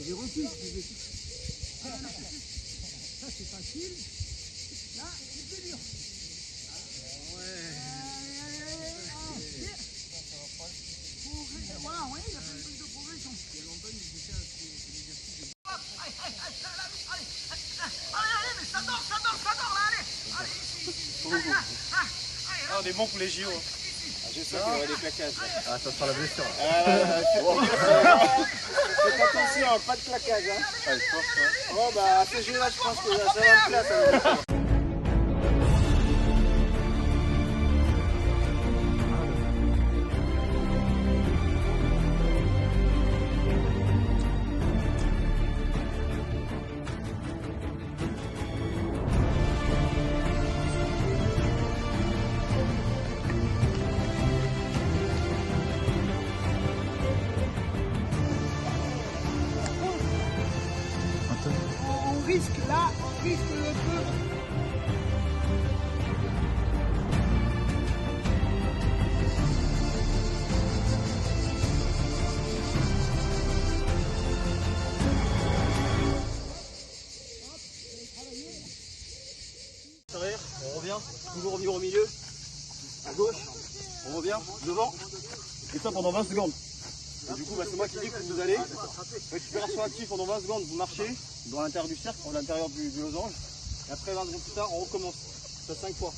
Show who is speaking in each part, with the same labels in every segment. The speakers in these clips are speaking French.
Speaker 1: J'ai reçu. Ça c'est facile. Là, c'est plus dur. Voilà, ouais, il y a plein de trucs de progression. Il y a longtemps, j'ai fait un exercice. Allez, mais ça dort là, allez, ici.
Speaker 2: Ah, on est bon pour les JO.
Speaker 3: Je sais qu'il y aurait des claquages.
Speaker 4: Ah, ça sera la blessure.
Speaker 3: Faites attention, pas de claquage. Hein.
Speaker 4: Ah, je pense, hein.
Speaker 3: Bon, bah, à ce jeu-là, je pense que ça va me plaire.
Speaker 1: On risque là, on risque le peu.
Speaker 3: On revient, toujours revenir au milieu, à gauche, on revient, devant, et ça pendant 20 secondes. Et du coup, bah, c'est moi qui dis que vous allez. Récupération active pendant 20 secondes, vous marchez dans l'intérieur du cercle, dans l'intérieur du losange. Et après 20 secondes plus tard, on recommence. Ça 5 fois.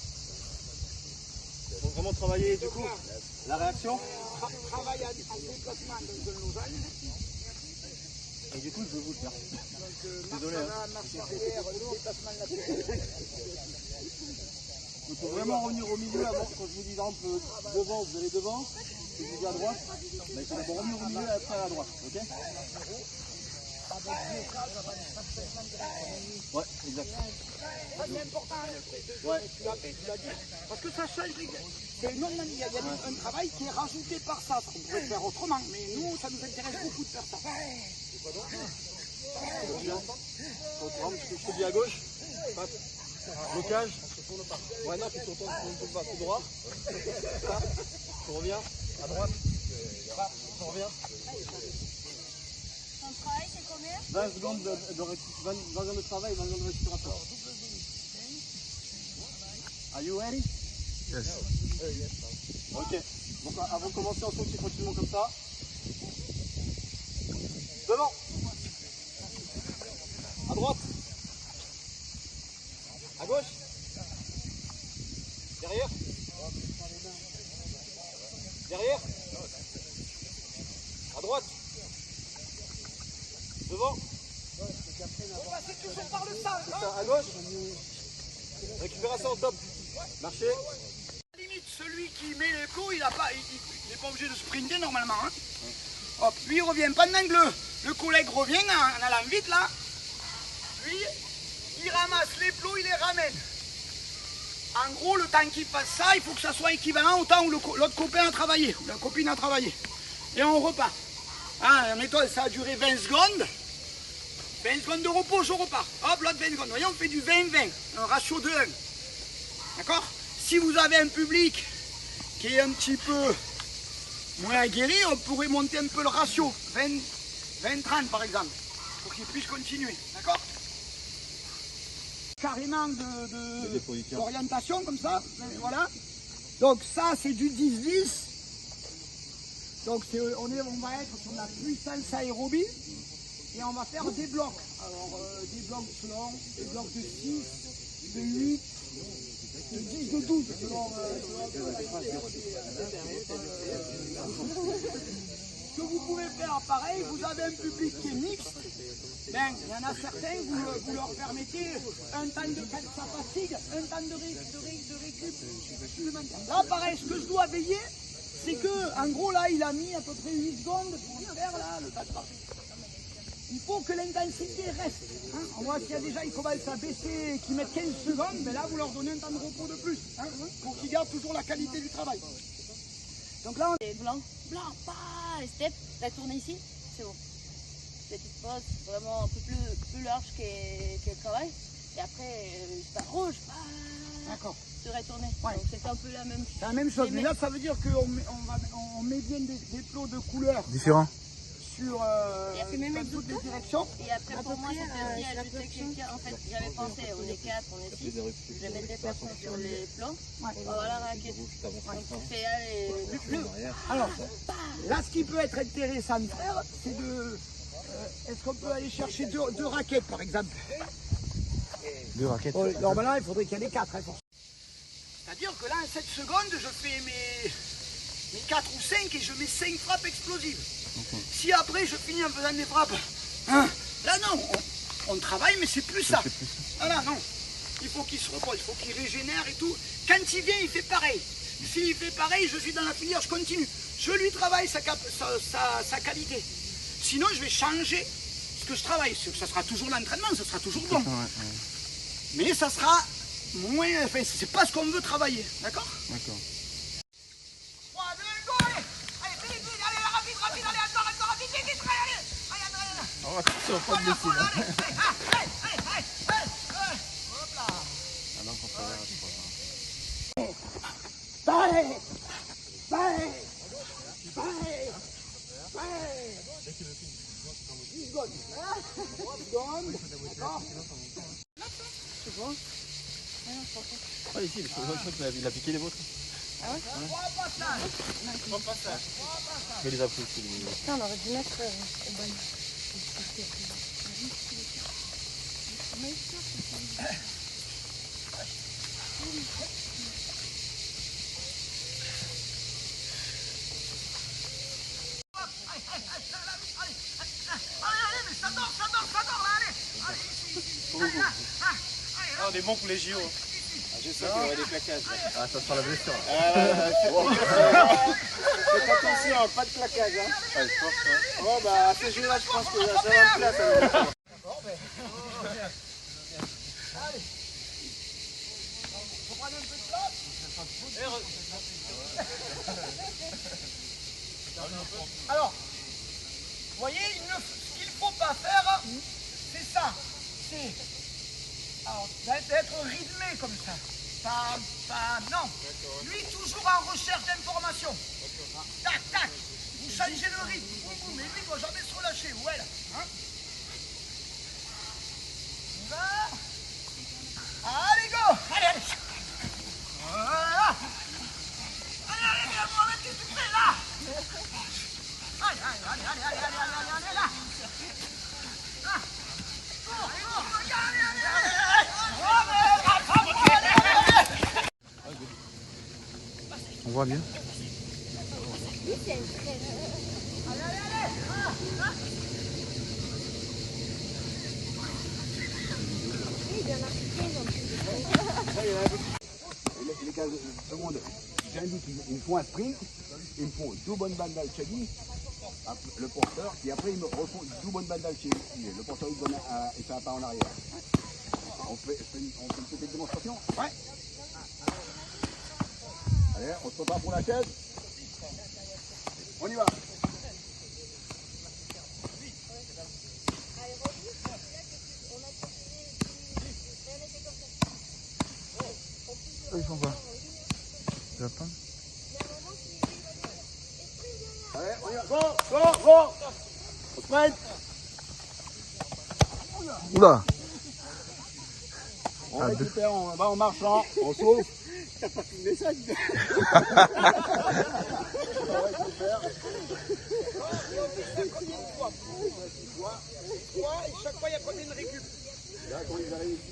Speaker 3: Il faut vraiment travailler du coup la réaction.
Speaker 1: Travail à déplacement dans le losange.
Speaker 3: Et du coup, je vais vous le faire. Désolé. Il faut vraiment revenir au milieu avant. Quand je vous dis par exemple devant, vous allez devant. Si je vous dis à droite, il faut d'abord revenir au milieu et après à droite. Ok? Ouais, exact.
Speaker 1: Ça c'est important,
Speaker 3: Ouais.
Speaker 1: tu l'as dit. Parce que ça change. C'est non, il y a un travail qui est rajouté par ça. On pourrait faire autrement, mais nous, ça nous intéresse beaucoup de faire ça.
Speaker 3: Je te dis à gauche. Blocage. Ouais, non, tu tournes pas tout droit. Ça. Tu reviens. À droite. Ça. Tu reviens.
Speaker 5: Ton travail, c'est combien?
Speaker 3: 20 secondes de travail, 20 secondes de récupération. Are you ready?
Speaker 4: Yes.
Speaker 3: Ok. Donc avant de commencer, on saute tranquillement comme ça. Devant. À droite. À gauche. Derrière. Derrière. À droite. Devant.
Speaker 1: On va passer toujours par le centre.
Speaker 3: Ça, à gauche. Récupération au top. Marchez.
Speaker 1: Limite, celui qui met les plots, il n'est pas obligé de sprinter normalement. Hein. Hop, lui il revient pendant que le collègue revient en allant vite là. Lui, il ramasse les plots, il les ramène. En gros, le temps qu'il fasse ça, il faut que ça soit équivalent au temps où l'autre copain a travaillé, ou la copine a travaillé. Et on repart. Hein, mettons, ça a duré 20 secondes. 20 secondes de repos, je repars. Hop, l'autre 20 secondes. Voyez, on fait du 20-20, un ratio de 1. D'accord? Si vous avez un public qui est un petit peu moins aguerri, on pourrait monter un peu le ratio. 20-30 par exemple, pour qu'il puisse continuer. D'accord? Carrément d'orientation comme ça. Voilà. Donc ça, c'est du 10-10. Donc on va être sur de la puissance aérobie. Et on va faire des blocs. Alors des blocs selon, des blocs de 6, de 8, de 10, de 12. Ce que vous pouvez faire pareil, vous avez un public qui est mixte. Ben, il y en a certains, vous leur permettez un temps de ça fatigue, un temps de récup supplémentaire. Là pareil, ce que je dois veiller, c'est que en gros là il a mis à peu près 8 secondes pour faire là le tas de parties. Il faut que l'intensité reste. Hein. On voit s'il y a déjà, ils commencent à baisser et qu'ils mettent 15 secondes, mais là, vous leur donnez un temps de repos de plus, hein, pour qu'ils gardent toujours la qualité du travail. Donc là, on...
Speaker 5: Et blanc, pas step, la tourner ici, c'est bon. Petite pause, vraiment un peu plus large que le travail. Et après, pas rouge,
Speaker 1: D'accord.
Speaker 5: se retourner.
Speaker 1: Ouais.
Speaker 5: Donc c'est un peu la même chose.
Speaker 1: C'est la même chose, mais là, ça veut dire qu'on met bien des plots de couleur
Speaker 4: Différent.
Speaker 1: sur toutes les directions.
Speaker 5: Et après, pour moi, c'était aussi ajouter quelqu'un. En fait, j'avais pensé, on est 4, on est 6. Je vais mettre des personnes sur les plans. Voilà, raquette. On fait aller.
Speaker 1: Alors, là, ce qui peut être intéressant de faire, c'est de... Est-ce qu'on peut aller chercher deux raquettes, par exemple?
Speaker 4: 2 raquettes.
Speaker 1: Normalement, il faudrait qu'il y en ait 4. Hein, c'est-à-dire que là, en 7 secondes, je fais mes 4 ou 5 et je mets 5 frappes explosives. Si après, je finis en faisant des frappes, hein, là, non, on travaille, mais c'est plus ça. Voilà, non. Il faut qu'il se repose, il faut qu'il régénère et tout. Quand il vient, il fait pareil. S'il fait pareil, je suis dans la filière, je continue. Je lui travaille sa qualité. Sinon, je vais changer ce que je travaille. Ça sera toujours l'entraînement, ça sera toujours bon. Mais ça sera moins... Enfin, c'est pas ce qu'on veut travailler. D'accord?
Speaker 4: D'accord.
Speaker 1: 3, 2, go, allez! Allez, vite, vite, allez, rapide, rapide, allez, encore, rapide, vite, vite, allez, allez, allez,
Speaker 4: On va attention, pas de blessure.
Speaker 1: hop là!
Speaker 4: Ah non, pour ça, c'est pas grave.
Speaker 1: Pareil! Pareil! Pareil! Pareil! 10 secondes. 10 secondes. D'accord?
Speaker 4: Ah, ici, je crois qu'il a piqué les vôtres.
Speaker 5: Ah ouais?
Speaker 1: 3 passages.
Speaker 4: Je les a pris, c'est lui.
Speaker 5: Putain, on aurait dû mettre au bon.
Speaker 1: Allez, mais ça dort, là, allez!
Speaker 2: Ah, on est bon pour les JO.
Speaker 3: Je sais qu'il y aura des plaquages.
Speaker 4: Ah, ça sera la blessure.
Speaker 3: Faites attention, pas de plaquage. Hein.
Speaker 4: Ah, je pense, hein.
Speaker 3: Bon, bah, à ce jeu-là, je pense que ça va de place. Hein.
Speaker 1: Allez! Faut prendre un peu de place. Alors, vous voyez, ce qu'il ne faut pas faire, c'est ça. C'est d'être rythmé comme ça. Non. Lui, toujours en recherche d'informations. Tac, tac. Vous changez le rythme. Mais lui, il ne doit jamais se relâcher. Ou elle. Hein? On y va. Allez, go. Allez, allez. Voilà. Allez, viens, Mohamed, qu'est-ce que tu fais là? Allez, là. Là.
Speaker 4: On voit bien.
Speaker 6: Les gars, tout le monde, j'indique, ils me font un sprint, ils me font 2 bonnes bandes d'Al-Chadi, le porteur, et après ils me refont 2 bonnes bandes d'Al-Chadi. Le porteur il fait un pas en arrière. On fait une petite démonstration?
Speaker 1: Ouais.
Speaker 6: Allez, on se prépare pour la chaise. On y va.
Speaker 4: Ils font quoi? Tu vas prendre?
Speaker 6: Allez, on y va. Go. On sprint.
Speaker 4: Oula!
Speaker 6: On récupère, on va en marchant, on sauve. T'as pas filmé ça?
Speaker 1: Chaque fois, il y a combien de récup?
Speaker 6: Là, quand ils arrivent ici,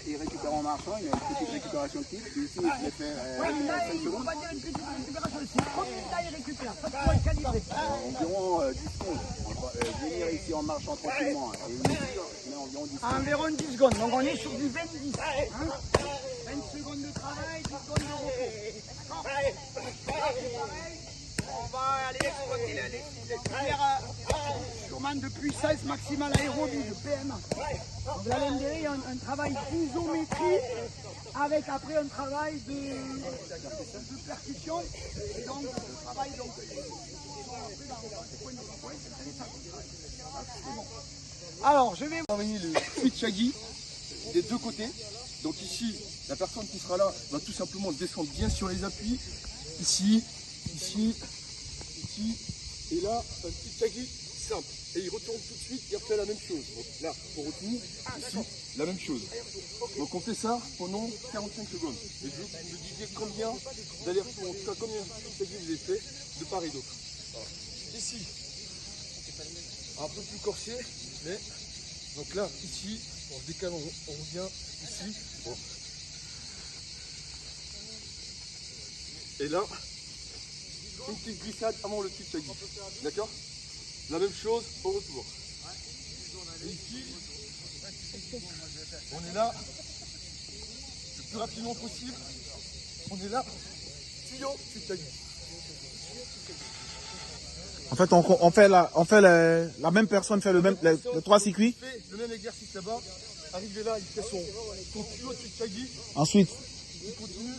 Speaker 6: ils récupèrent en marchant, il y a une petite récupération de type. Ici, il les fait récupérer 5
Speaker 1: On
Speaker 6: secondes.
Speaker 1: va dire une petite récupération. C'est combien là, il récupère? Ça pour être calibré.
Speaker 6: Environ 10 secondes. On va venir ici en marchant tranquillement. Et une mesure, mais environ 10 secondes.
Speaker 1: Environ 10 secondes. Donc on est sur du 20-10. Hein? 20 secondes de travail, 10 secondes de repos. D'accord? Là, c'est pareil. On va aller exploiter les filières sûrement de puissance maximale aérobie, de PM. Donc là, il y a un travail d'isométrie avec après un travail de percussion. Et donc, le travail alors, je vais
Speaker 6: Travailler le switch Shaggy des deux côtés. Donc ici, la personne qui sera là va tout simplement descendre bien sur les appuis. Ici, ici, ici. Et là, un petit Shaggy
Speaker 3: simple. Et il retourne tout de suite, il refait la même chose. Donc là, on retourne, ici, la même chose. Donc on fait ça pendant 45 secondes. Et je veux que vous me disiez combien d'allers-retours, en tout cas combien de Chuck Taguis vous avez fait de part et d'autre. Voilà. Ici, un peu plus corsé, mais donc là, ici, on se décale, on revient ici. Bon. Et là, une petite glissade avant le Chuck Taguis. D'accord? La même chose au retour. Et ici, on est là, le plus rapidement possible. On est là, tuyau Chuck Taguis.
Speaker 4: En fait, la même personne fait les 3 circuits.
Speaker 3: Il fait le même exercice là-bas. Arrivé là, il fait son tuyau Chuck Taguis.
Speaker 4: Ensuite,
Speaker 3: Il continue.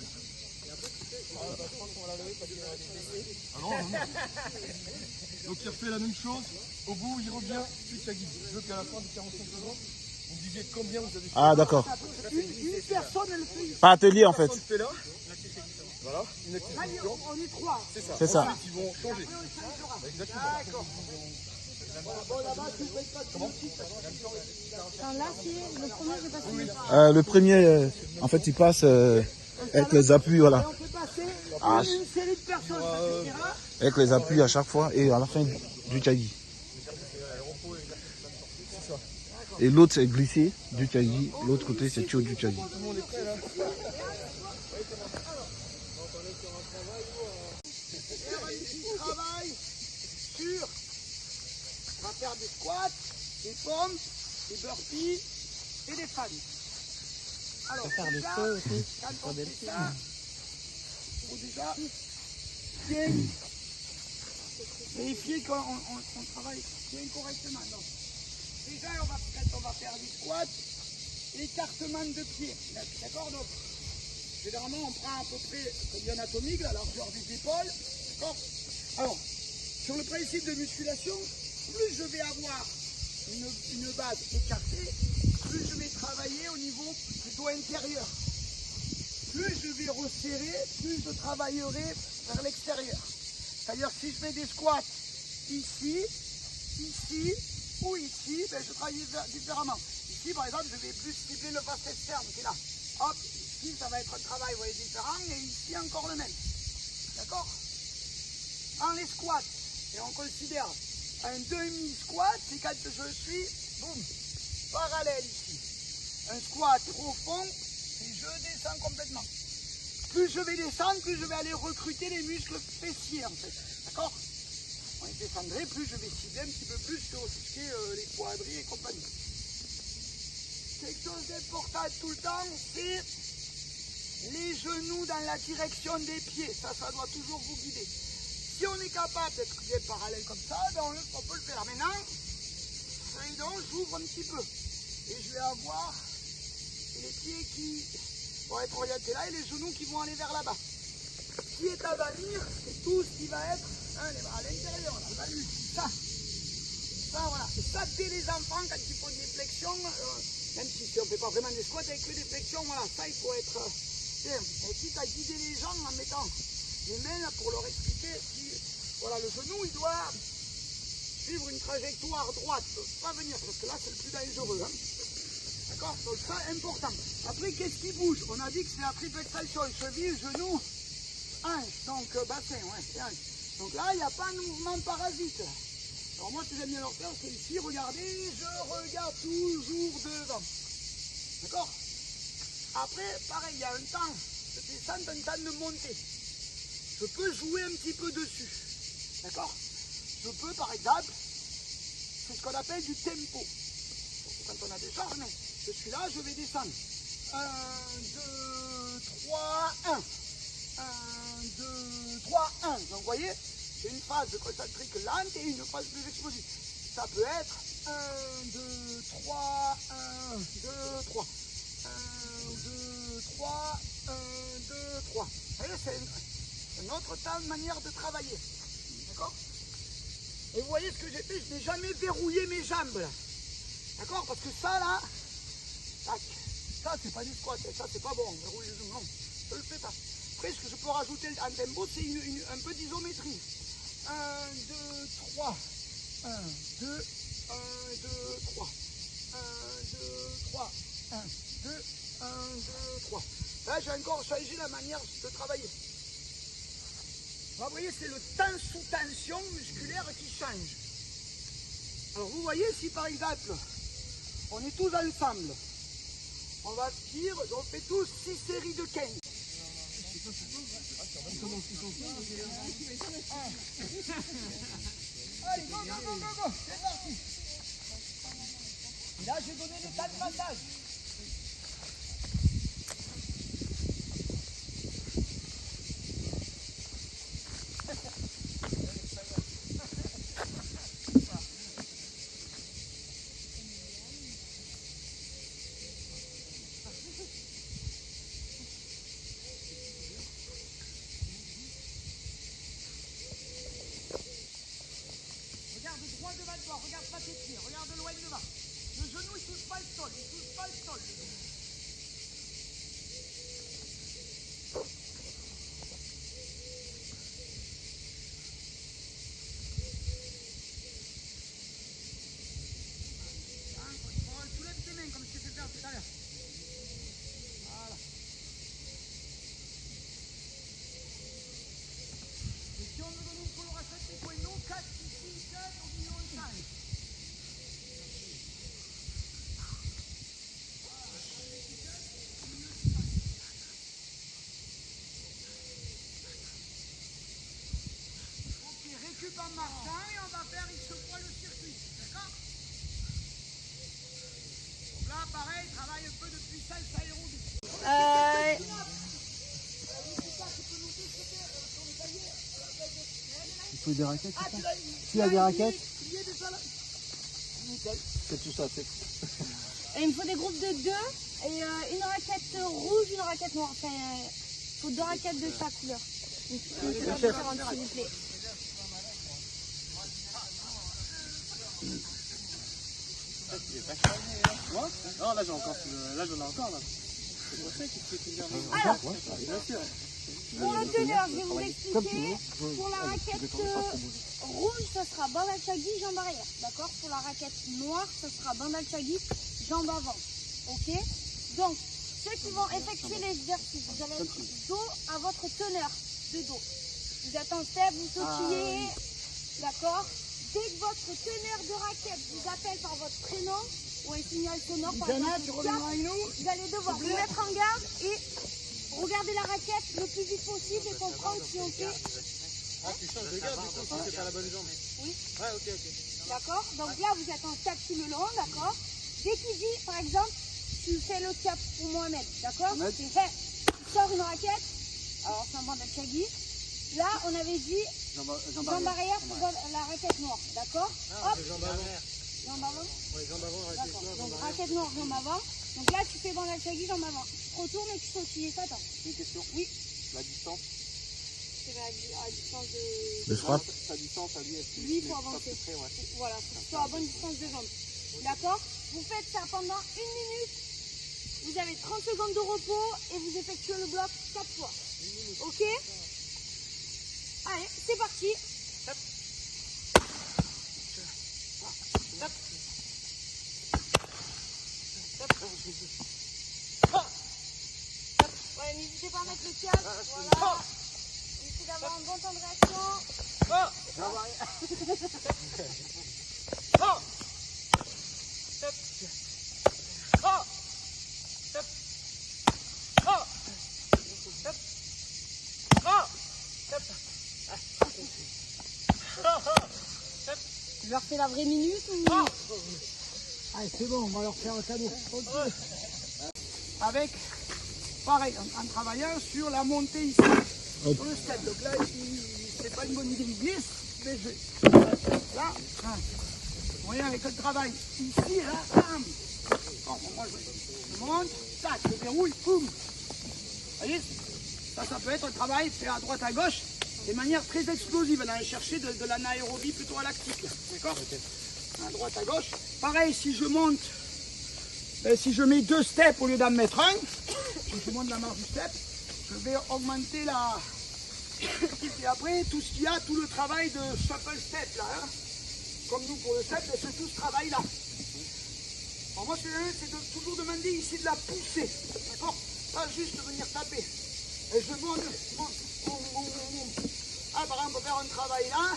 Speaker 3: Ah non, non. Donc il refait la même chose. Au bout, il revient, Chuck Taguis. Je veux qu'à la fin de 45 secondes, vous me disiez combien vous avez fait.
Speaker 4: ah d'accord.
Speaker 1: Une personne, elle fait.
Speaker 4: Pas atelier en fait.
Speaker 3: Personne fait là. Voilà, une
Speaker 1: Là,
Speaker 3: activation.
Speaker 1: on est 3.
Speaker 3: C'est ça.
Speaker 4: C'est ça.
Speaker 3: Ensuite, ils vont changer. Exactement.
Speaker 1: D'accord. Bon, là-bas, tu ne payes pas de
Speaker 5: Enfin, là, c'est le premier, j'ai pas suivi.
Speaker 4: Le premier, en fait, il passe avec les appuis, voilà.
Speaker 1: Et on peut passer
Speaker 4: Ah,
Speaker 1: une série de personnes, ça suffira.
Speaker 4: avec les appuis à chaque fois et à la fin du Taguis. Et l'autre c'est glissé du Taguis, l'autre côté c'est tuyau du Taguis.
Speaker 3: Tout le monde est prêt là.
Speaker 1: Et on va ici travail sur. On va faire des squats, des pompes, des burpees et des fans. Alors, déjà, quand on fait ça, il faut déjà bien vérifier qu'on travaille bien correctement. Donc, déjà, quand on va faire du squat, l'écartement de pied. D'accord? Donc, généralement, on prend à peu près comme anatomique, la largeur des épaules. D'accord? Alors, sur le principe de musculation, plus je vais avoir une base écartée, plus je vais travailler au niveau plutôt intérieur. Plus je vais resserrer, plus je travaillerai vers l'extérieur. C'est-à-dire si je fais des squats ici, ici ou ici, ben je travaille différemment. Ici par exemple, je vais plus cibler le vaste externe qui est là. Hop, ici ça va être un travail vous voyez, différent et ici encore le même. D'accord? En les squats, et on considère un demi-squat, c'est quand je suis, boum, parallèle ici. Un squat profond, et je descends complètement. Plus je vais descendre, plus je vais aller recruter les muscles fessiers en fait. D'accord? On les descendrait, plus je vais cibler un petit peu plus sur tout ce qui est les quadris et compagnie. Quelque chose d'important tout le temps, c'est les genoux dans la direction des pieds. Ça doit toujours vous guider. Si on est capable d'être bien parallèle comme ça, ben on peut le faire. Maintenant, donc j'ouvre un petit peu. Et je vais avoir les pieds qui vont être orientés là et les genoux qui vont aller vers là-bas. Ce qui est à bannir, c'est tout ce qui va être les bras à l'intérieur. On a banni ça. Ça, voilà. Et ça, dès les enfants, quand ils font des flexions, même si on ne fait pas vraiment des squats avec que des flexions, voilà, ça, il faut être bien. Et quitte à guider les gens en mettant les mains là, pour leur expliquer si voilà, le genou il doit suivre une trajectoire droite, pas venir, parce que là c'est le plus dangereux. Hein. D'accord? Donc ça important. Après qu'est-ce qui bouge? On a dit que c'est la triple extension, cheville, genou, hanche, donc bassin, ouais, c'est hanche. Donc là il n'y a pas de mouvement parasite. Alors moi ce que j'aime bien leur faire c'est ici, regardez, je regarde toujours devant. D'accord? Après, pareil, il y a un temps de descente, un temps de montée. Je peux jouer un petit peu dessus. D'accord? Je peux, par exemple, c'est ce qu'on appelle du tempo. Quand on a des charges, mais je suis là, je vais descendre. 1, 2, 3, 1. 1, 2, 3, 1. Donc, vous voyez, j'ai une phase de concentrique lente et une phase plus explosive. Ça peut être 1, 2, 3, 1, 2, 3. 1, 2, 3, 1, 2, 3. Vous voyez, c'est une autre manière de travailler. D'accord? Et vous voyez ce que j'ai fait, je n'ai jamais verrouillé mes jambes là. D'accord? Parce que ça là, tac, ça c'est pas du squat, ça c'est pas bon, verrouiller les jambes, non, je le fais pas. Après ce que je peux rajouter en tempo, c'est un peu d'isométrie. 1, 2, 3. 1, 1, 2, 1, 2, 3. 1, 2, 3. 1, 2, 1, 2, 3. Là, j'ai encore changé la manière de travailler. Vous voyez, c'est le temps sous tension musculaire qui change. Alors, vous voyez, si par exemple, on est tous ensemble, on va dire, on fait tous 6 séries de 15. Allez, go, go, go, go, go, c'est parti. Et là, j'ai donné les tas de massage. Regarde droit devant toi, regarde pas tes pieds, regarde loin devant. Le genou il touche pas le sol, il touche pas le sol. Soulève tes mains comme je t'ai fait faire tout à l'heure. Voilà. Et si on me donne une coloration, c'est quoi? Non, 4, 6, 4, au milieu, 5. Ok, récup en marchant et on va faire X fois le circuit. D'accord? Donc là, pareil, travaille un peu de puissance aérobie.
Speaker 3: Il faut des raquettes,
Speaker 1: Ah,
Speaker 3: c'est
Speaker 1: tu
Speaker 3: ça?
Speaker 1: l'as
Speaker 3: Tu as des raquettes?
Speaker 1: Il est déjà là. Nickel.
Speaker 3: C'est tout ça, c'est.
Speaker 5: Et il me faut des groupes de 2 et une raquette rouge, une raquette noire. Enfin, il faut 2 raquettes de chaque couleur. Une couleur différente, s'il vous plaît.
Speaker 3: Moi? Non, là j'en ai encore, là. C'est pour ça qu'il faut te dire.
Speaker 5: Alors,
Speaker 3: Bien sûr.
Speaker 5: pour le teneur, je vais vous expliquer. Pour la raquette rouge, ça sera bandal chagui, jambe arrière. D'accord? Pour la raquette noire, ça sera bandal chagui, jambe avant. Ok? Donc, ceux qui vont effectuer l'exercice, vous allez être dos à votre teneur de dos. Vous êtes en step, vous sautillez. D'accord? Dès que votre teneur de raquette vous appelle par votre prénom ou un signal sonore, par
Speaker 1: Diana,
Speaker 5: exemple,
Speaker 1: tu reviendras avec nous?
Speaker 5: vous allez devoir vous mettre en garde et regarder la raquette le plus vite possible et comprendre si on fait.
Speaker 3: Ah, tu changes de garde, du coup, si c'est pas la bonne jambe.
Speaker 5: Oui.
Speaker 3: Ouais, ok.
Speaker 5: D'accord? Donc là, vous êtes en step tout le long, d'accord? Dès qu'il dit, par exemple, tu fais le cap pour Mohamed, d'accord? Tu fais, tu sors une raquette, alors c'est un bandal chagui. Là, on avait dit jambe arrière pour la raquette noire, d'accord? Hop,
Speaker 3: Jambe avant.
Speaker 5: jambe avant.
Speaker 3: Ouais, jambe avant, raquette
Speaker 5: D'accord.
Speaker 3: noire,
Speaker 5: Donc
Speaker 3: jambe arrière.
Speaker 5: raquette noire, jambe avant. Donc là, tu fais bandal chagui, jambe avant. Tu te retournes et tu sautilles, ça attends.
Speaker 3: Une question.
Speaker 5: Oui.
Speaker 3: La distance.
Speaker 5: C'est à distance de...
Speaker 4: De frappe.
Speaker 3: Sa distance à lui, est-ce que
Speaker 5: Lui, il faut avancer.
Speaker 3: près, ouais.
Speaker 5: Voilà, c'est sur la bonne distance de jambe. D'accord? Vous faites ça pendant 1 minute. Vous avez 30 secondes de repos et vous effectuez le bloc 4 fois. Ok? Allez, c'est parti. Ouais, n'hésitez pas à mettre le casque. Voilà. Essayez d'avoir un bon temps de réaction. Tu leur fais la vraie minute ou...
Speaker 1: Allez, c'est bon, on va leur faire un cadeau. Okay. Avec, pareil, en travaillant sur la montée ici, sur le step. Donc là, c'est pas une bonne idée, il glisse, mais je vais. Là, hein. Vous voyez, avec le travail ici, et là, bam. Bon, moi, je monte, tac, je déroule, boum. Vous voyez, ça peut être un travail fait à droite, à gauche, de manière très explosive. On allait chercher de l'anaérobie plutôt à lactique, d'accord? À droite, à gauche. Pareil, si je monte, si je mets 2 steps au lieu d'en mettre un, si je monte la marche du step, je vais augmenter la... Et après, tout ce qu'il y a, tout le travail de shuffle step là, hein, comme nous pour le set, c'est tout ce travail-là. Alors moi, c'est de toujours demander ici de la pousser, d'accord? Pas juste venir taper. Et je monte, boum, boum, boum, boum. Ah, par exemple, on peut faire un travail là,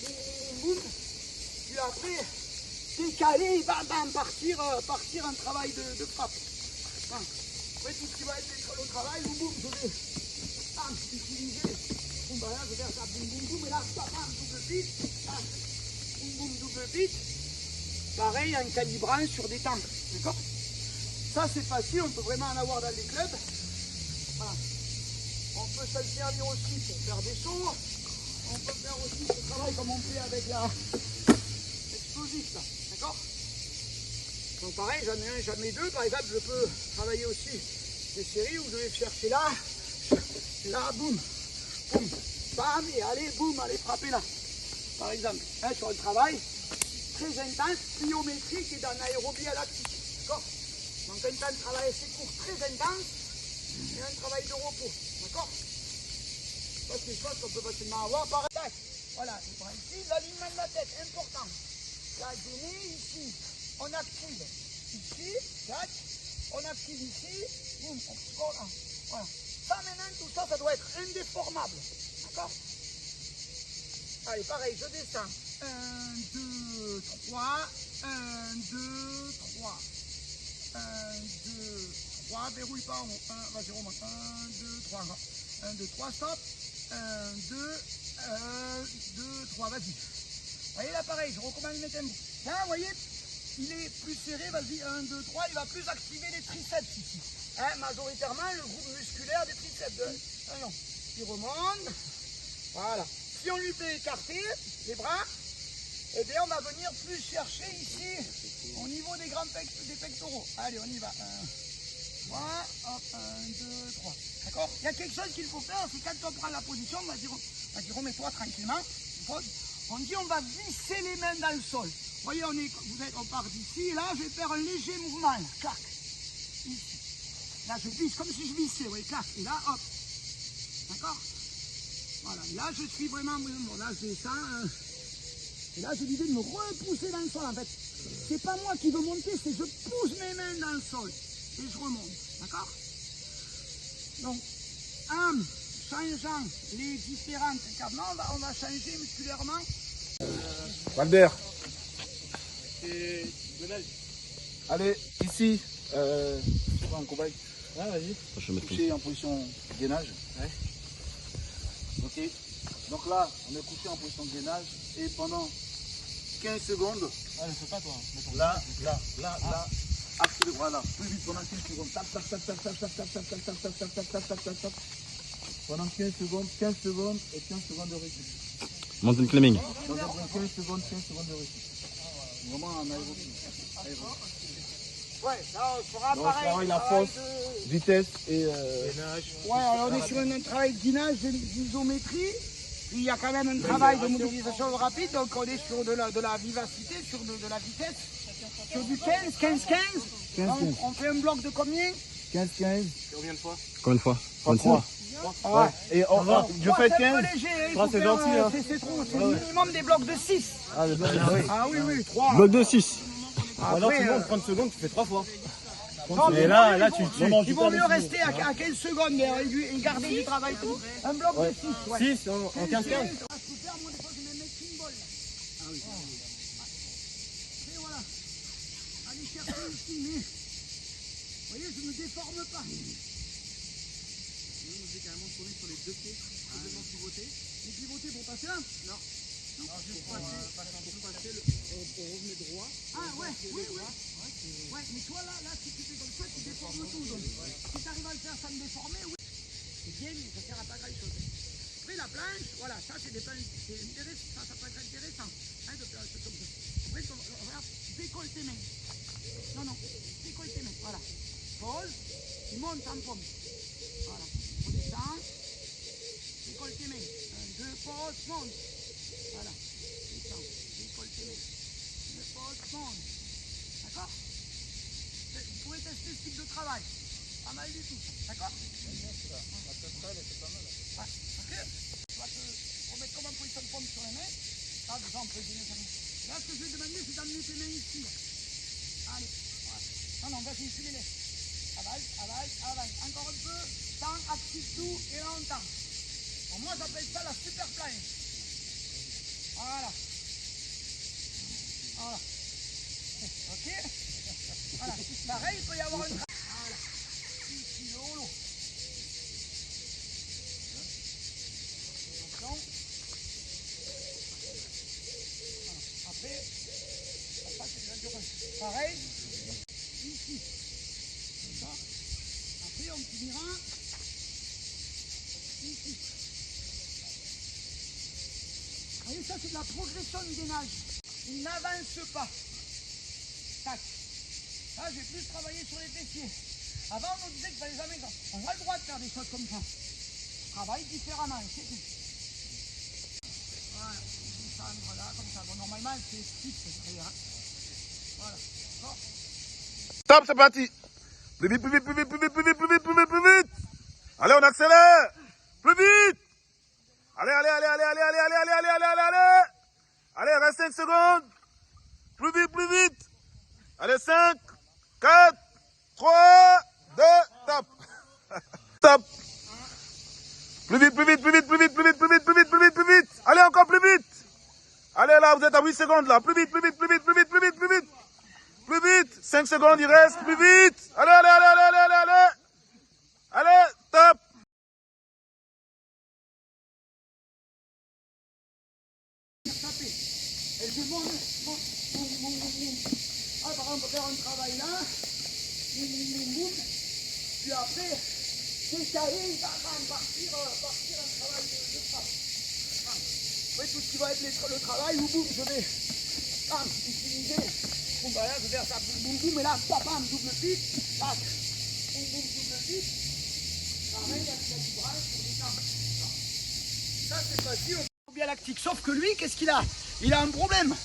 Speaker 1: boum, boum, boum. Puis après, décaler, bam, bam, partir un travail de frappe. Hein. Après, tout ce qui va être le travail, boum, boum, je vais bam, utiliser. Boum, bah là, je vais faire ça, boum, boum, boum, et là, bam, bam, double pit, bam, boum, boum, double pit. Pareil, en calibrant sur des temps, d'accord? Ça, c'est facile, on peut vraiment en avoir dans les clubs. Voilà. On peut s'en servir aussi pour faire des sauts. On peut faire aussi ce travail comme on fait avec l'explosif, là, d'accord? Donc pareil, j'en ai un, j'en ai deux. Par exemple, je peux travailler aussi des séries où je vais chercher là, boum, boum, bam, et allez, boum, allez frapper là. Par exemple, hein, sur un travail très intense, pliométrique et d'un aérobie à lactique, d'accord? Donc un temps de travail assez court, très intense, et un travail de repos, d'accord? Ça, c'est des choses qu'on peut facilement avoir. Pareil, tac, voilà, je prends ici, l'alignement de la tête, important. La donnée ici, on active ici, tac, on active ici, boum, on voilà. Ça maintenant, tout ça, ça doit être indéformable, d'accord? Allez, pareil, je descends. 1, 2, 3, 1, 2, 3. 1, 2, 3, verrouille pas en haut. 1, vas-y, remonte. 1, 2, 3, 1, 2, 3, stop. 1, 2, 3, vas-y. Vous voyez là, pareil, je recommande de mettre un bout. Là, vous voyez, il est plus serré, vas-y, 1, 2, 3, il va plus activer les triceps ici. Hein, majoritairement, le groupe musculaire des triceps. Voyons, il remonte. Voilà. Si on lui fait écarter les bras, eh bien on va venir plus chercher ici au niveau des grands des pectoraux. Allez, on y va. 1, 3, hop, 1, 2, 3. D'accord? Il y a quelque chose qu'il faut faire, c'est quand on prend la position, on va dire remets-toi tranquillement. On dit on va visser les mains dans le sol. Vous voyez, on part d'ici, et là je vais faire un léger mouvement. Là. Clac. Ici. Là je visse comme si je vissais, oui, clac. Et là, hop. D'accord? Voilà, là je suis vraiment, bon, là je descends, et là j'ai l'idée de me repousser dans le sol en fait. C'est pas moi qui veux monter, c'est je pousse mes mains dans le sol et je remonte, d'accord? Donc, en changeant les différentes cadenas, on va changer musculairement.
Speaker 4: Walder,
Speaker 2: C'est gainage.
Speaker 4: allez, ici, en cobaye.
Speaker 2: Ah, vas-y.
Speaker 4: Couché en position gainage.
Speaker 2: Ouais.
Speaker 4: Ok. Donc là, on est couché en position gainage et pendant 15 secondes,
Speaker 2: Ah, ne fais pas toi.
Speaker 4: là, axe le bras là, plus vite pendant 15 secondes. Tac, tac, tac, tac, tac, tac, tac, tac, tac, tac, tac, tac, tac, tac, tac, tac, tac. Pendant 15 secondes et 15 secondes de réussite.
Speaker 7: Mountain climbing.
Speaker 4: Donc on prend 15 secondes de réussite. Vraiment en aérobie.
Speaker 1: Ouais, là on fera
Speaker 4: Donc,
Speaker 1: pareil.
Speaker 4: travaille la
Speaker 1: travail
Speaker 4: force, vitesse et
Speaker 2: Gainage.
Speaker 1: Ouais, alors on est sur un travail de guinage, d'isométrie. Il y a quand même un travail de mobilisation rapide, donc on est sur de la vivacité, sur de la vitesse. Sur du 15, 15, 15.
Speaker 4: 15, 15.
Speaker 1: On fait un bloc de combien?
Speaker 4: 15, 15.
Speaker 2: Combien de fois?
Speaker 7: Combien de fois?
Speaker 4: 3.
Speaker 1: Ouais.
Speaker 4: Et on je fais
Speaker 1: C'est un
Speaker 4: 15.
Speaker 1: peu léger, hein, il
Speaker 4: Ah,
Speaker 1: faut
Speaker 4: c'est
Speaker 1: faire,
Speaker 4: gentil, hein.
Speaker 1: c'est trop, c'est minimum des blocs de 6.
Speaker 4: Ah, le bloc, oui.
Speaker 1: Ah oui, 3.
Speaker 7: Bloc de 6.
Speaker 2: Alors,
Speaker 1: Après,
Speaker 2: tu montes 30 secondes, tu fais 3 fois.
Speaker 1: non, mais
Speaker 2: Et là,
Speaker 1: il
Speaker 2: tu
Speaker 1: vaut mieux rester à 15 secondes et garder du travail. Un bloc de 6. Ouais.
Speaker 2: 6 en 15-15.
Speaker 1: Et voilà. Allez chercher ici, mais vous voyez, je ne me déforme pas. Je vais carrément tourner sur les deux pieds, complètement pivoter. Les pivoter pour passer là? Non. Non, juste passer, on revenait droit. Ah ouais, oui. Ouais, mais toi là, si tu fais comme ça, tu déformes tout. Donc. Si tu arrives à le faire sans me déformer, oui. C'est bien, mais ça sert à pas grand chose. Après la planche, voilà, ça c'est des planches, c'est intéressant, ça peut être intéressant hein, de faire un truc comme ça. Après, on va décolle tes mains. Non, décolle tes mains, voilà. Pose, tu montes en pompe. Voilà, on descend, décolle tes mains. 1, 2, pose, monte. Voilà, descend, décolle tes mains. 2, pose, monte. D'accord? Vous pouvez tester ce type de travail. Pas mal du tout, d'accord? Ok, tu vas te remettre comme en position de pompe sur les mains. Là, déjà, on peut donner ça. Là, ce que je vais demander, c'est d'amener tes mains ici. Allez, voilà. Non, non, vas-y, suis-les. Avance, avance, avance. Encore un peu. Temps, active tout et longtemps. Bon, moi, j'appelle ça la super planche. Voilà. Voilà. Ok. Voilà. Pareil, il peut y avoir un... Voilà. Ici, le holo. Attention. Voilà. Après, ça, c'est de l'endurance. Pareil. Ici. Ça. Après, on finira ici. Vous voyez, ça, c'est de la progression du gainage. Il n'avance pas. Tac. Là, j'ai plus travaillé sur les fessiers. Avant, on nous disait qu'il fallait jamais... On a le droit de faire des choses comme ça. On travaille différemment, c'est tout. Voilà. Descendre là, comme ça. Bon, normalement, c'est fixe, derrière. Voilà. Bon.
Speaker 7: Stop, c'est parti. Plus vite, plus vite, plus vite, plus vite, plus vite, plus vite, plus vite, plus vite. Allez, on accélère. Plus vite. Allez, allez, allez, allez, allez, allez, allez, allez, allez, allez, allez, allez. Allez, reste 5 secondes. Plus vite, plus vite. Allez, 5, 4, 3, 2, stop. Stop. Plus vite, plus vite, plus vite, plus vite, plus vite, plus vite, plus vite, plus vite, plus vite. Allez, encore plus vite. Allez, là, vous êtes à 8 secondes, là. Plus vite, plus vite, plus vite, plus vite, plus vite, plus vite. Plus vite. 5 secondes, il reste. Plus vite. Allez, allez, allez, allez, allez, allez, allez. Allez, stop.
Speaker 1: Et je monte. Ah, par exemple, on peut faire un travail là. Boum, boum, boum. Puis après, décaler, il va partir un travail de frappe. Oui, tout ce qui va être le travail, ou boum, je vais utiliser. Boum, bah là, je vais faire ça, boum, boum, boum, et là, bam, double pique, tac. Boum, boum, double pique. Pareil, là, il y a du bras sur des jambes. Ça, c'est facile. Bien lactique. Sauf que lui, qu'est-ce qu'il a? Il a un problème.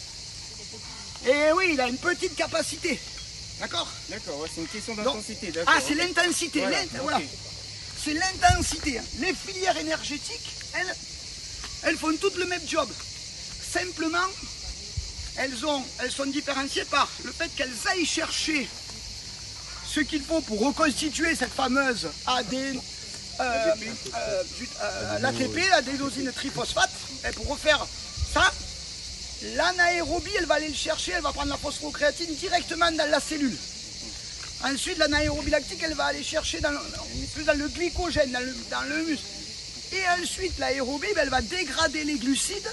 Speaker 1: Et oui, il a une petite capacité. D'accord?
Speaker 2: D'accord, ouais, c'est une question d'intensité.
Speaker 1: Ah, c'est l'intensité.
Speaker 2: Voilà,
Speaker 1: Voilà.
Speaker 2: ok.
Speaker 1: C'est l'intensité. Les filières énergétiques, elles font toutes le même job. Simplement, elles sont différenciées par le fait qu'elles aillent chercher ce qu'il faut pour reconstituer cette fameuse l'ATP, l'adénosine triphosphate. Et pour refaire ça, l'anaérobie, elle va aller le chercher, elle va prendre la phosphocréatine directement dans la cellule. Ensuite, l'anaérobie lactique, elle va aller chercher dans le glycogène, dans le muscle. Et ensuite, l'aérobie, elle va dégrader les glucides.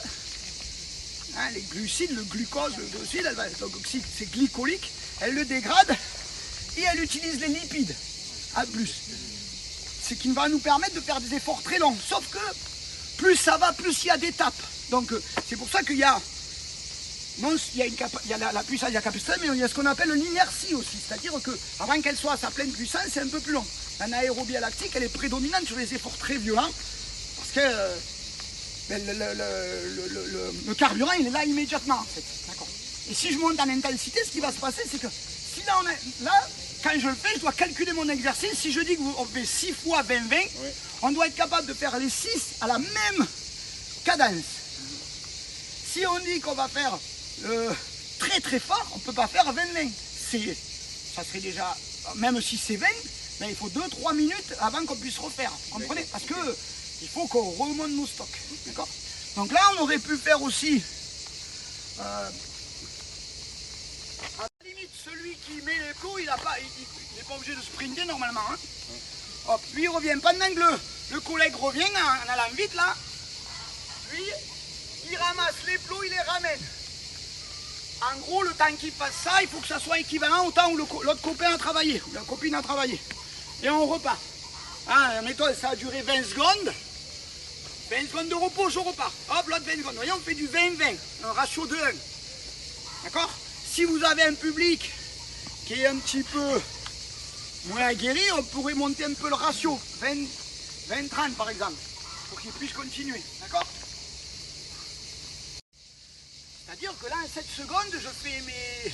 Speaker 1: Hein, les glucides, le glucose, le glucide, donc c'est glycolique. Elle le dégrade et elle utilise les lipides à plus. Ce qui va nous permettre de faire des efforts très longs. Sauf que plus ça va, plus il y a d'étapes. Donc c'est pour ça qu'il y a, la puissance, il y a la capacité, mais il y a ce qu'on appelle l'inertie aussi. C'est-à-dire qu'avant qu'elle soit à sa pleine puissance, c'est un peu plus long. L'anaérobie lactique, elle est prédominante sur les efforts très violents. Parce que le carburant, il est là immédiatement en fait. D'accord. Et si je monte en intensité, ce qui va se passer, c'est que si là, quand je le fais, je dois calculer mon exercice. Si je dis qu'on fait 6 fois 20-20, oui, on doit être capable de faire les 6 à la même cadence. Si on dit qu'on va faire très très fort, on ne peut pas faire 20-20. Ça serait déjà, même si c'est 20, mais il faut 2-3 minutes avant qu'on puisse refaire. Vous comprenez? Parce que il faut qu'on remonte nos stocks. D'accord? Donc là, on aurait pu faire aussi... à la limite, celui qui met les plots, il n'est pas obligé de sprinter normalement. Hein. Hop, lui il revient pendant que le collègue revient en allant vite là. Lui, il ramasse les plots, il les ramène. En gros, le temps qu'il fasse ça, il faut que ça soit équivalent au temps où l'autre copain a travaillé, ou la copine a travaillé. Et on repart. Hein, mettons, ça a duré 20 secondes. 20 secondes de repos, je repars. Hop, l'autre 20 secondes. Vous voyez, on fait du 20-20, un ratio de 1. D'accord? Si vous avez un public qui est un petit peu moins aguerri, on pourrait monter un peu le ratio. 20-30 par exemple, pour qu'il puisse continuer. D'accord? C'est-à-dire que là, en 7 secondes, je fais mes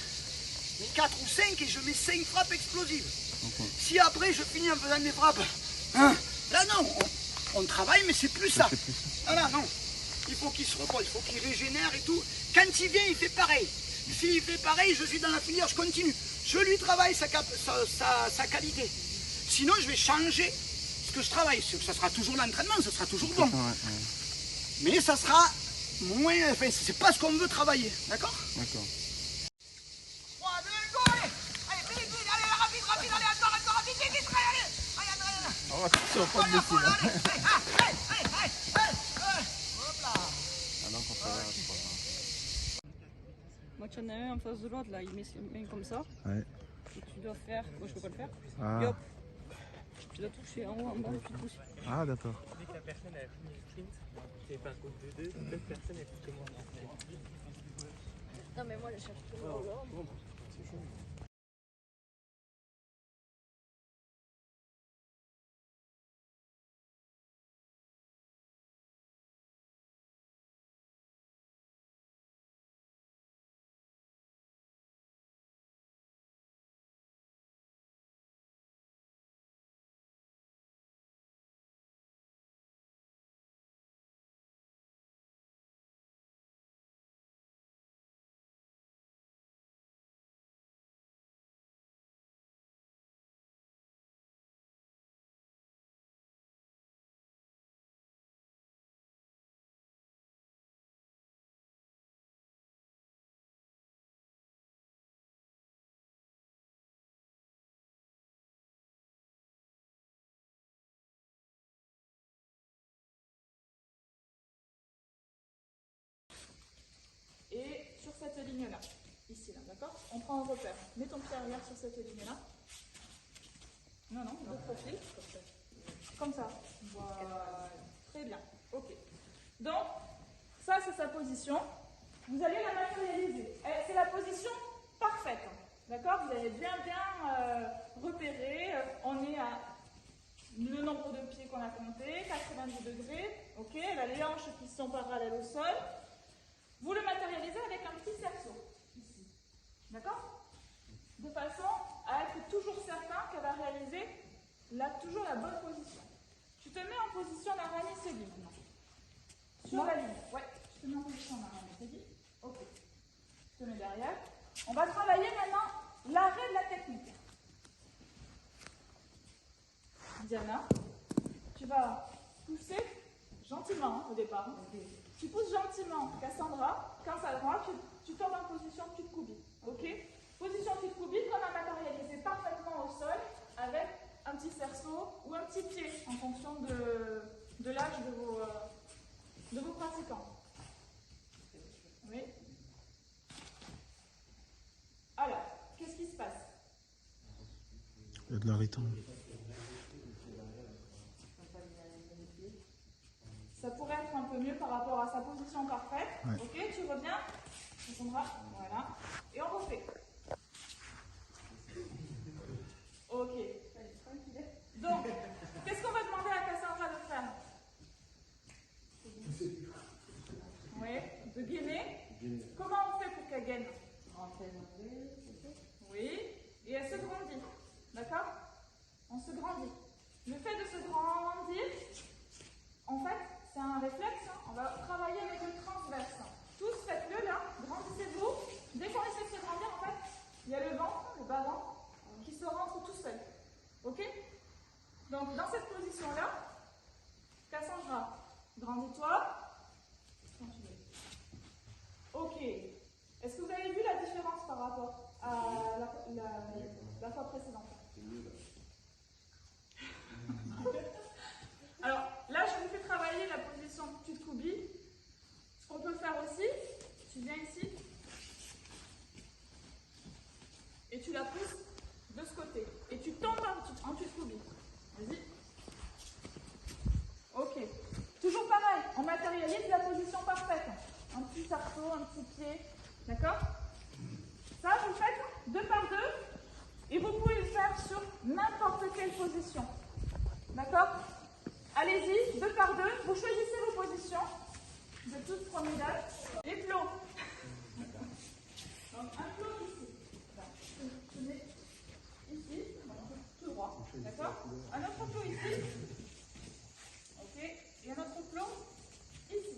Speaker 1: 4 ou 5 et je mets 5 frappes explosives. Si après, je finis en faisant des frappes, hein, là non, on travaille, mais c'est plus ça. Ah là, non. il faut qu'il se repose, il faut qu'il régénère et tout. Quand il vient, il fait pareil. S'il fait pareil, je suis dans la filière, je continue. Je lui travaille sa qualité. Sinon, je vais changer ce que je travaille. Ça sera toujours l'entraînement, ça sera toujours bon. Mais ça sera moins... Enfin, c'est pas ce qu'on veut travailler. D'accord?
Speaker 2: D'accord.
Speaker 1: 3, 2, go, allez! Allez, vite, vite, allez, rapide, rapide, allez, encore, vite, vite, vite, allez, allez, allez, allez, allez.
Speaker 2: Oh, attention, pas de blessure.
Speaker 1: Hop là.
Speaker 2: Ah non, quand ça va, c'est pas grave.
Speaker 8: Moi, tu en as un en face de l'autre, là, il met ses mains comme ça.
Speaker 7: Ouais.
Speaker 8: Et tu dois faire, moi je peux pas le faire.
Speaker 7: Ah.
Speaker 8: Et hop, tu dois toucher en haut, en bas, puis pousser.
Speaker 7: Ah, d'accord.
Speaker 9: Dès que la personne a fini le sprint, et par contre de deux, l'autre personne elle fait comment?
Speaker 8: Non, mais moi, je cherche tout le monde.
Speaker 10: Et sur cette ligne-là, ici, là, d'accord? On prend un repère. Mets ton pied arrière sur cette ligne-là. Non, non, de profil. Comme ça. Voilà. Très bien. Ok. Donc, ça, c'est sa position. Vous allez la matérialiser. C'est la position parfaite. D'accord? Vous allez bien repérer. On est à le nombre de pieds qu'on a compté, 90 degrés. Ok? Elle a les hanches qui sont parallèles au sol. Vous le matérialisez avec un petit cerceau, ici. D'accord? De façon à être toujours certain qu'elle va réaliser toujours la bonne position. Tu te mets en position d'Arani-Céline maintenant. Sur la ligne. Ouais, tu te mets en position d'Arani-Céline. Ok. Tu te mets derrière. On va travailler maintenant l'arrêt de la technique. Diana, tu vas pousser gentiment au départ. Tu pousses gentiment, Cassandra. Quand ça droit, tu tombes en position petite coubille. Ok? Position petite coubille qu'on a matérialisé parfaitement au sol avec un petit cerceau ou un petit pied en fonction de l'âge de vos pratiquants. Oui? Alors, qu'est-ce qui se passe?
Speaker 7: Il y a de la rythme.
Speaker 10: Ça pourrait être un peu mieux par rapport à sa position parfaite.
Speaker 7: Ouais.
Speaker 10: Ok, tu reviens. Cassandra, voilà. Et on refait. Ok. Donc, qu'est-ce qu'on va demander à Cassandra de faire? Oui, de gainer. Comment on fait pour qu'elle gaine? Oui, et elle se grandit. D'accord? On se grandit. Le fait de se grandir, en fait, c'est un réflexe. On va travailler avec le transverse. Tous faites-le là, grandissez-vous. Dès qu'on essaie de se grandir, en fait, il y a le ventre, le bas-ventre, qui se rentre tout seul. Ok? Donc, dans cette position-là, Cassandra, grandis-toi. Ok. Est-ce que vous avez vu la différence par rapport à la fois précédente? Alors, là, je vous fais travailler la position petite coubille. Ce qu'on peut faire aussi, tu viens ici et tu la pousses de ce côté. Et tu tombes en petite coubille. Vas-y. Ok. Toujours pareil, on matérialise la position parfaite. Un petit sarceau, un petit pied. D'accord? Ça, vous faites 2 par 2 et vous pouvez le faire sur n'importe quelle position. D'accord? Allez-y, 2 par 2, vous choisissez vos positions. Vous êtes tous formidables. Les plots. Donc, un plot ici. Je mets ici, tout droit. D'accord? Un autre plot ici. Ok? Et un autre plot ici.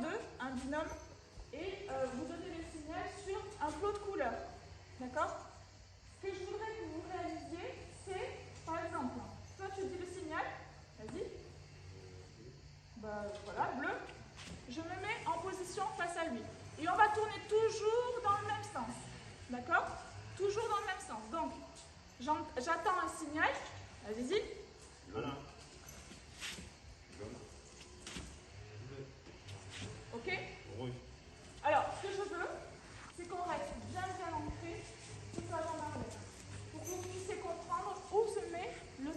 Speaker 10: d'eux, un binôme, et vous donnez le signal sur un flot de couleurs. D'accord? Ce que je voudrais que vous réalisiez, c'est, par exemple, toi tu dis le signal, vas-y. Bah, voilà, bleu. Je me mets en position face à lui. Et on va tourner toujours dans le même sens. D'accord? Toujours dans le même sens. Donc, j'attends un signal. Allez-y.
Speaker 3: Voilà.
Speaker 10: Ok?
Speaker 3: Rouge.
Speaker 10: Alors, ce que je veux, c'est qu'on reste bien ancré toute la jambe arrière. Pour que vous puissiez comprendre où se met le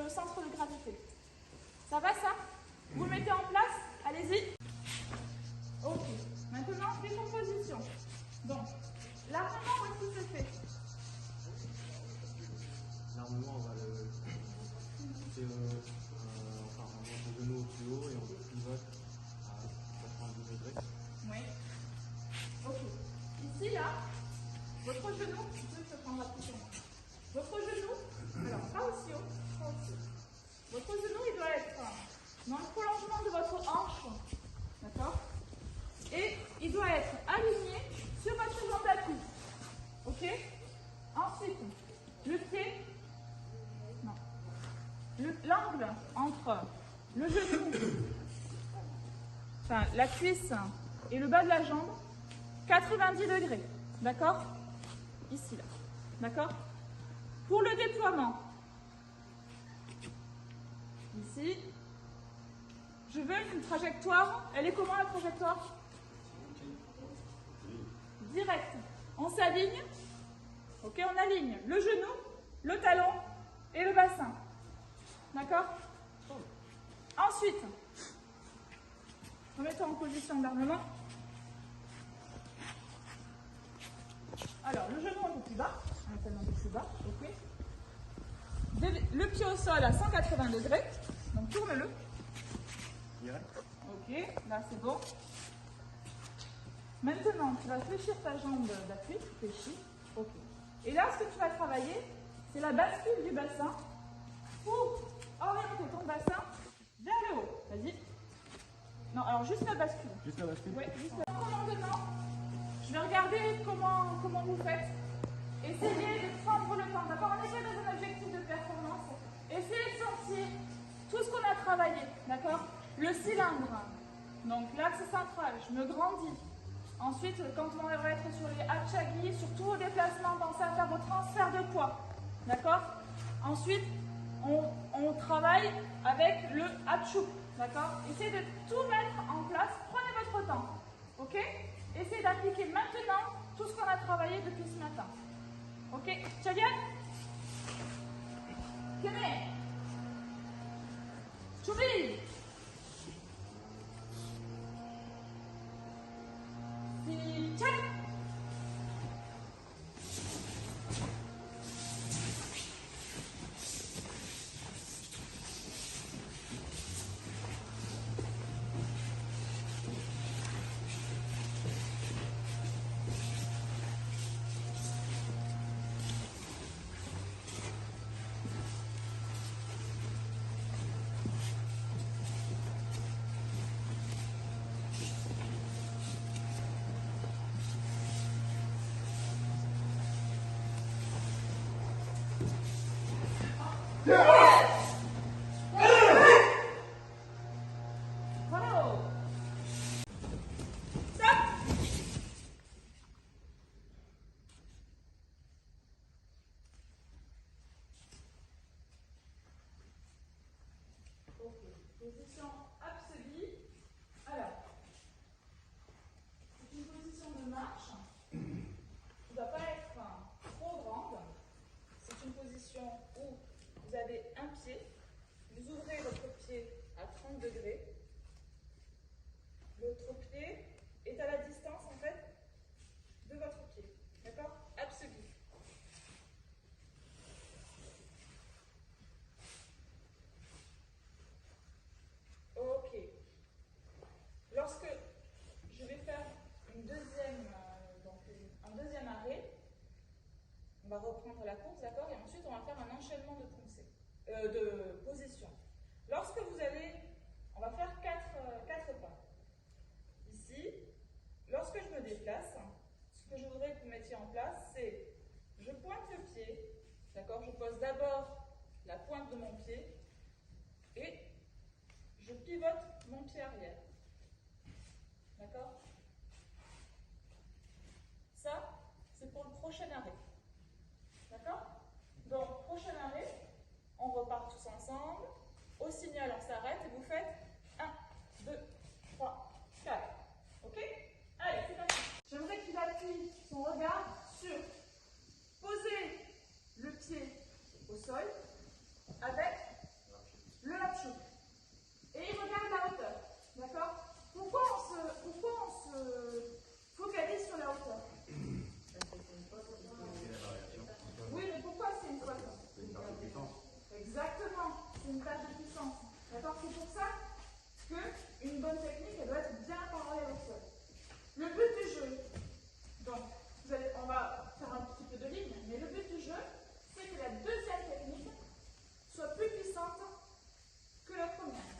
Speaker 10: centre de gravité. Ça va ça? Vous le mettez en place? Allez-y. Ok. Maintenant, décomposition. Donc, l'armement, où est-ce qu'il se fait?
Speaker 9: L'armement, on va le. C'est enfin, on monte le genou au plus haut et on pivote à 90 degrés.
Speaker 10: Oui. Ok. Ici, là, votre genou, tu peux se prendre la position. Votre genou, alors pas aussi haut, pas aussi haut. Votre genou, il doit être dans le prolongement de votre hanche. D'accord? Et il doit être aligné sur votre jambe d'appui. Ok? Ensuite, le pied, non. L'angle entre le genou, enfin la cuisse et le bas de la jambe, 90 degrés. D'accord? Ici, là. D'accord? Pour le déploiement, ici, je veux une trajectoire. Elle est comment la trajectoire? Direct. On s'aligne. Ok, on aligne le genou, le talon et le bassin. D'accord? Ensuite, remettons en position d'armement. Alors, le genou un peu plus bas. Un peu plus bas. Ok. Le pied au sol à 180 degrés. Donc, tourne-le. Ok, là c'est bon. Maintenant, tu vas fléchir ta jambe d'appui, fléchis. Ok. Et là, ce que tu vas travailler, c'est la bascule du bassin pour orienter ton bassin vers le haut. Vas-y. Non, alors juste la bascule.
Speaker 3: Juste la bascule?
Speaker 10: Oui, juste la bascule. Commandement. Je vais regarder comment vous faites. Essayez de prendre le temps. D'accord? On est pas dans un objectif de performance. Essayez de sentir tout ce qu'on a travaillé. D'accord? Le cylindre. Donc l'axe central, je me grandis. Ensuite, quand on va être sur les hatchagi, sur tous vos déplacements, pensez à faire vos transferts de poids. D'accord? Ensuite, on travaille avec le hatchuk. D'accord? Essayez de tout mettre en place. Prenez votre temps. Ok? Essayez d'appliquer maintenant tout ce qu'on a travaillé depuis ce matin. Ok? Tchagan? Kene? Choubi? Check. Bravo. Stop. Ok, position absolue. Alors, c'est une position de marche qui ne doit pas être trop grande. C'est une position où vous avez un pied, vous ouvrez votre pied à 30 degrés. L'autre pied est à la distance en fait de votre pied. D'accord? Absolu. Ok. Lorsque je vais faire un deuxième arrêt, on va reprendre la course, d'accord? Et ensuite, on va faire un enchaînement de positions. Lorsque vous allez, on va faire quatre pas. pied en place, c'est je pointe le pied, d'accord? Je pose d'abord la pointe de mon pied et je pivote mon pied arrière. D'accord? Ça, c'est pour le prochain arrêt. D'accord? Donc, prochain arrêt, on repart tous ensemble. Au signal, on s'arrête et vous faites 1, 2, 3, 4. Ok? Allez, c'est parti. J'aimerais qu'il appuie son regard sur poser le pied au sol avec le lapchou. Et il regarde la hauteur. D'accord? Pourquoi on se focalise sur la hauteur? Oui, mais pourquoi c'est une faute?
Speaker 6: C'est une perte de puissance.
Speaker 10: Exactement, c'est une perte de puissance. D'accord? C'est pour ça qu'une bonne technique, elle doit être bien parallèle au sol. Le but du jeu, donc, on va faire un petit peu de ligne, mais le but du jeu, c'est que la deuxième technique soit plus puissante que la première.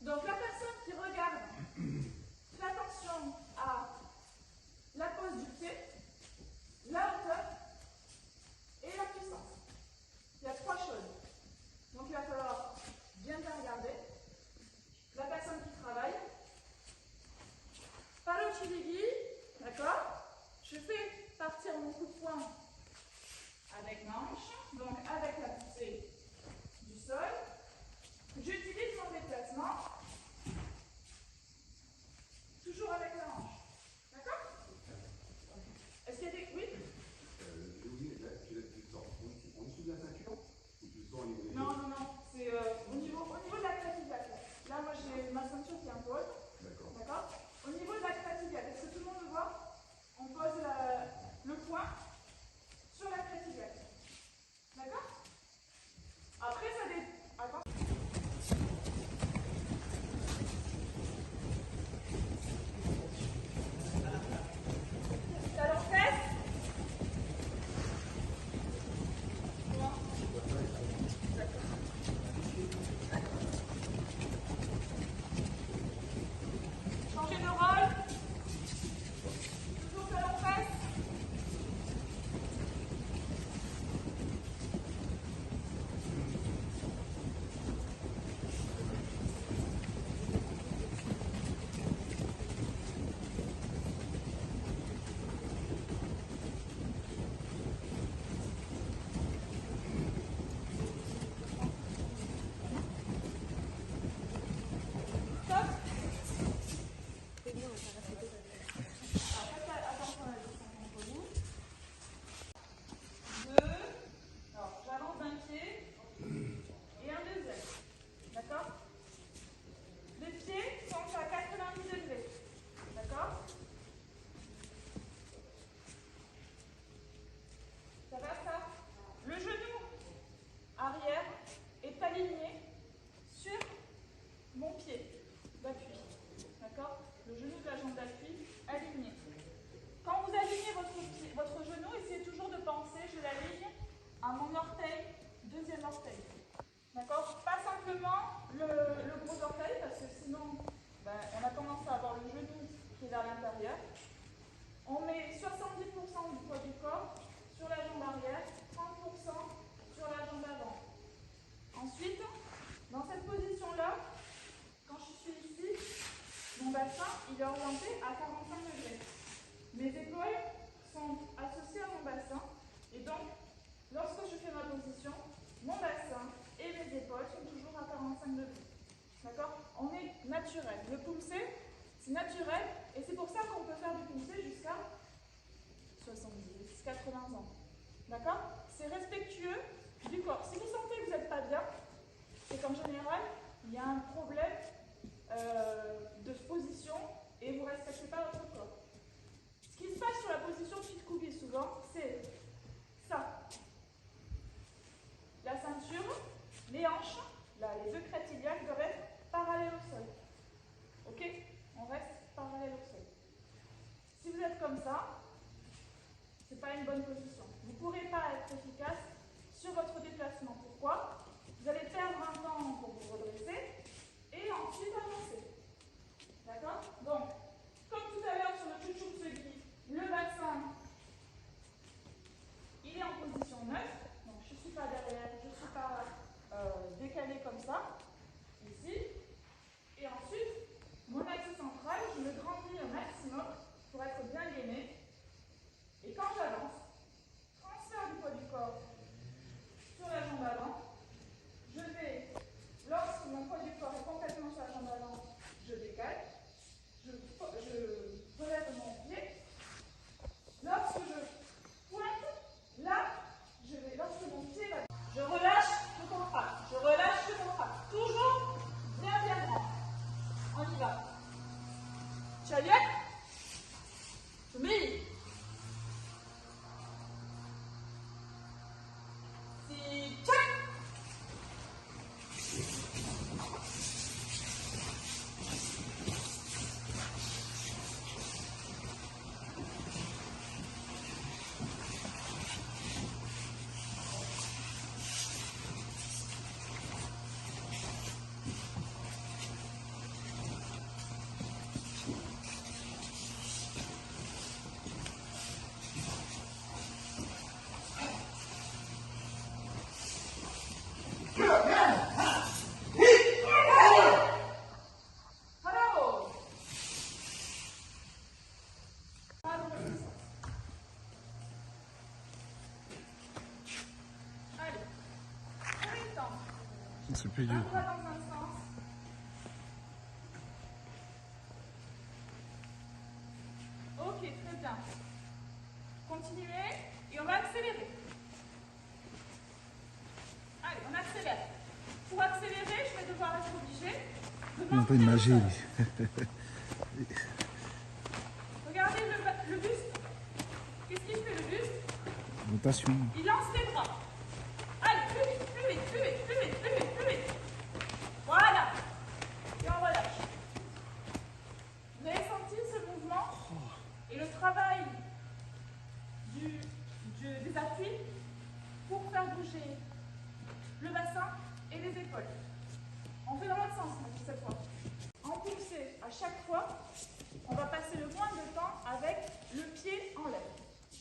Speaker 10: Donc, la personne qui regarde, fait attention à la pose du pied, la hauteur et la puissance. Il y a 3 choses. Donc, il va falloir bien regarder. La personne qui travaille. Palo Chiligi, d'accord? Je fais partir mon coup de poing avec l'anche, donc avec la poussée du sol. J'utilise mon déplacement, toujours avec la hanche. D'accord? Est-ce qu'il y a des... Oui?
Speaker 6: En dessous de la ceinture ou tu le sens au niveau des...
Speaker 10: Non, non, non. C'est au niveau de la clavicule. Là, moi, j'ai ma ceinture qui est un peu haute.
Speaker 6: D'accord.
Speaker 10: D'accord? Au niveau de la clavicule, est-ce que tout le monde le voit? On pose le poing sur la clavicule. D'accord? Après, ça dépend. Attends. Talon fesse. Changer de rôle. Toujours talon fesse. à mon orteil, deuxième orteil. D'accord? Pas simplement le gros orteil, parce que sinon, on a tendance à avoir le genou qui est vers l'intérieur. On met 70% du poids du corps sur la jambe arrière, 30% sur la jambe avant. Ensuite, dans cette position-là, quand je suis ici, mon bassin il est orienté à 45 degrés. Mes épaules sont associées à mon bassin et donc, lorsque je fais ma position, mon bassin et mes épaules sont toujours à 45 degrés. D'accord? On est naturel. Le pulsé, c'est naturel et c'est pour ça qu'on peut faire du pulsé jusqu'à 70, 80 ans. D'accord? C'est respectueux du corps. Si vous sentez que vous n'êtes pas bien, c'est qu'en général, il y a un problème de position et vous ne respectez pas votre corps. Ce qui se passe sur la position Chitkoubi souvent, c'est ça. La ceinture, les hanches, là, les œufs iliaques doivent être parallèles au sol. Ok? On reste parallèle au sol. Si vous êtes comme ça, ce n'est pas une bonne position. Vous ne pourrez pas être efficace sur votre déplacement. Pourquoi? Vous allez perdre un temps pour vous redresser et ensuite avancer. D'accord? Donc, comme tout à l'heure sur le Chuchuk Sugi, le bassin
Speaker 7: C'est plus
Speaker 10: Un
Speaker 7: dur.
Speaker 10: bras dans un sens. Ok, très bien. Continuez et on va accélérer. Allez, on accélère. Pour accélérer, je vais devoir être obligée de
Speaker 7: Un peu de
Speaker 10: maintenir le
Speaker 7: magie.
Speaker 10: sol. Regardez le buste. Qu'est-ce qu'il fait le buste?
Speaker 7: Rotation.
Speaker 10: Il lance les bras. Allez, plus vite, plus vite, plus vite, plus vite, plus vite, plus vite. Voilà. Et on relâche. Vous avez senti ce mouvement et le travail des appuis pour faire bouger le bassin et les épaules. On fait dans l'autre sens cette fois. En poussée, à chaque fois, on va passer le moins de temps avec le pied en l'air.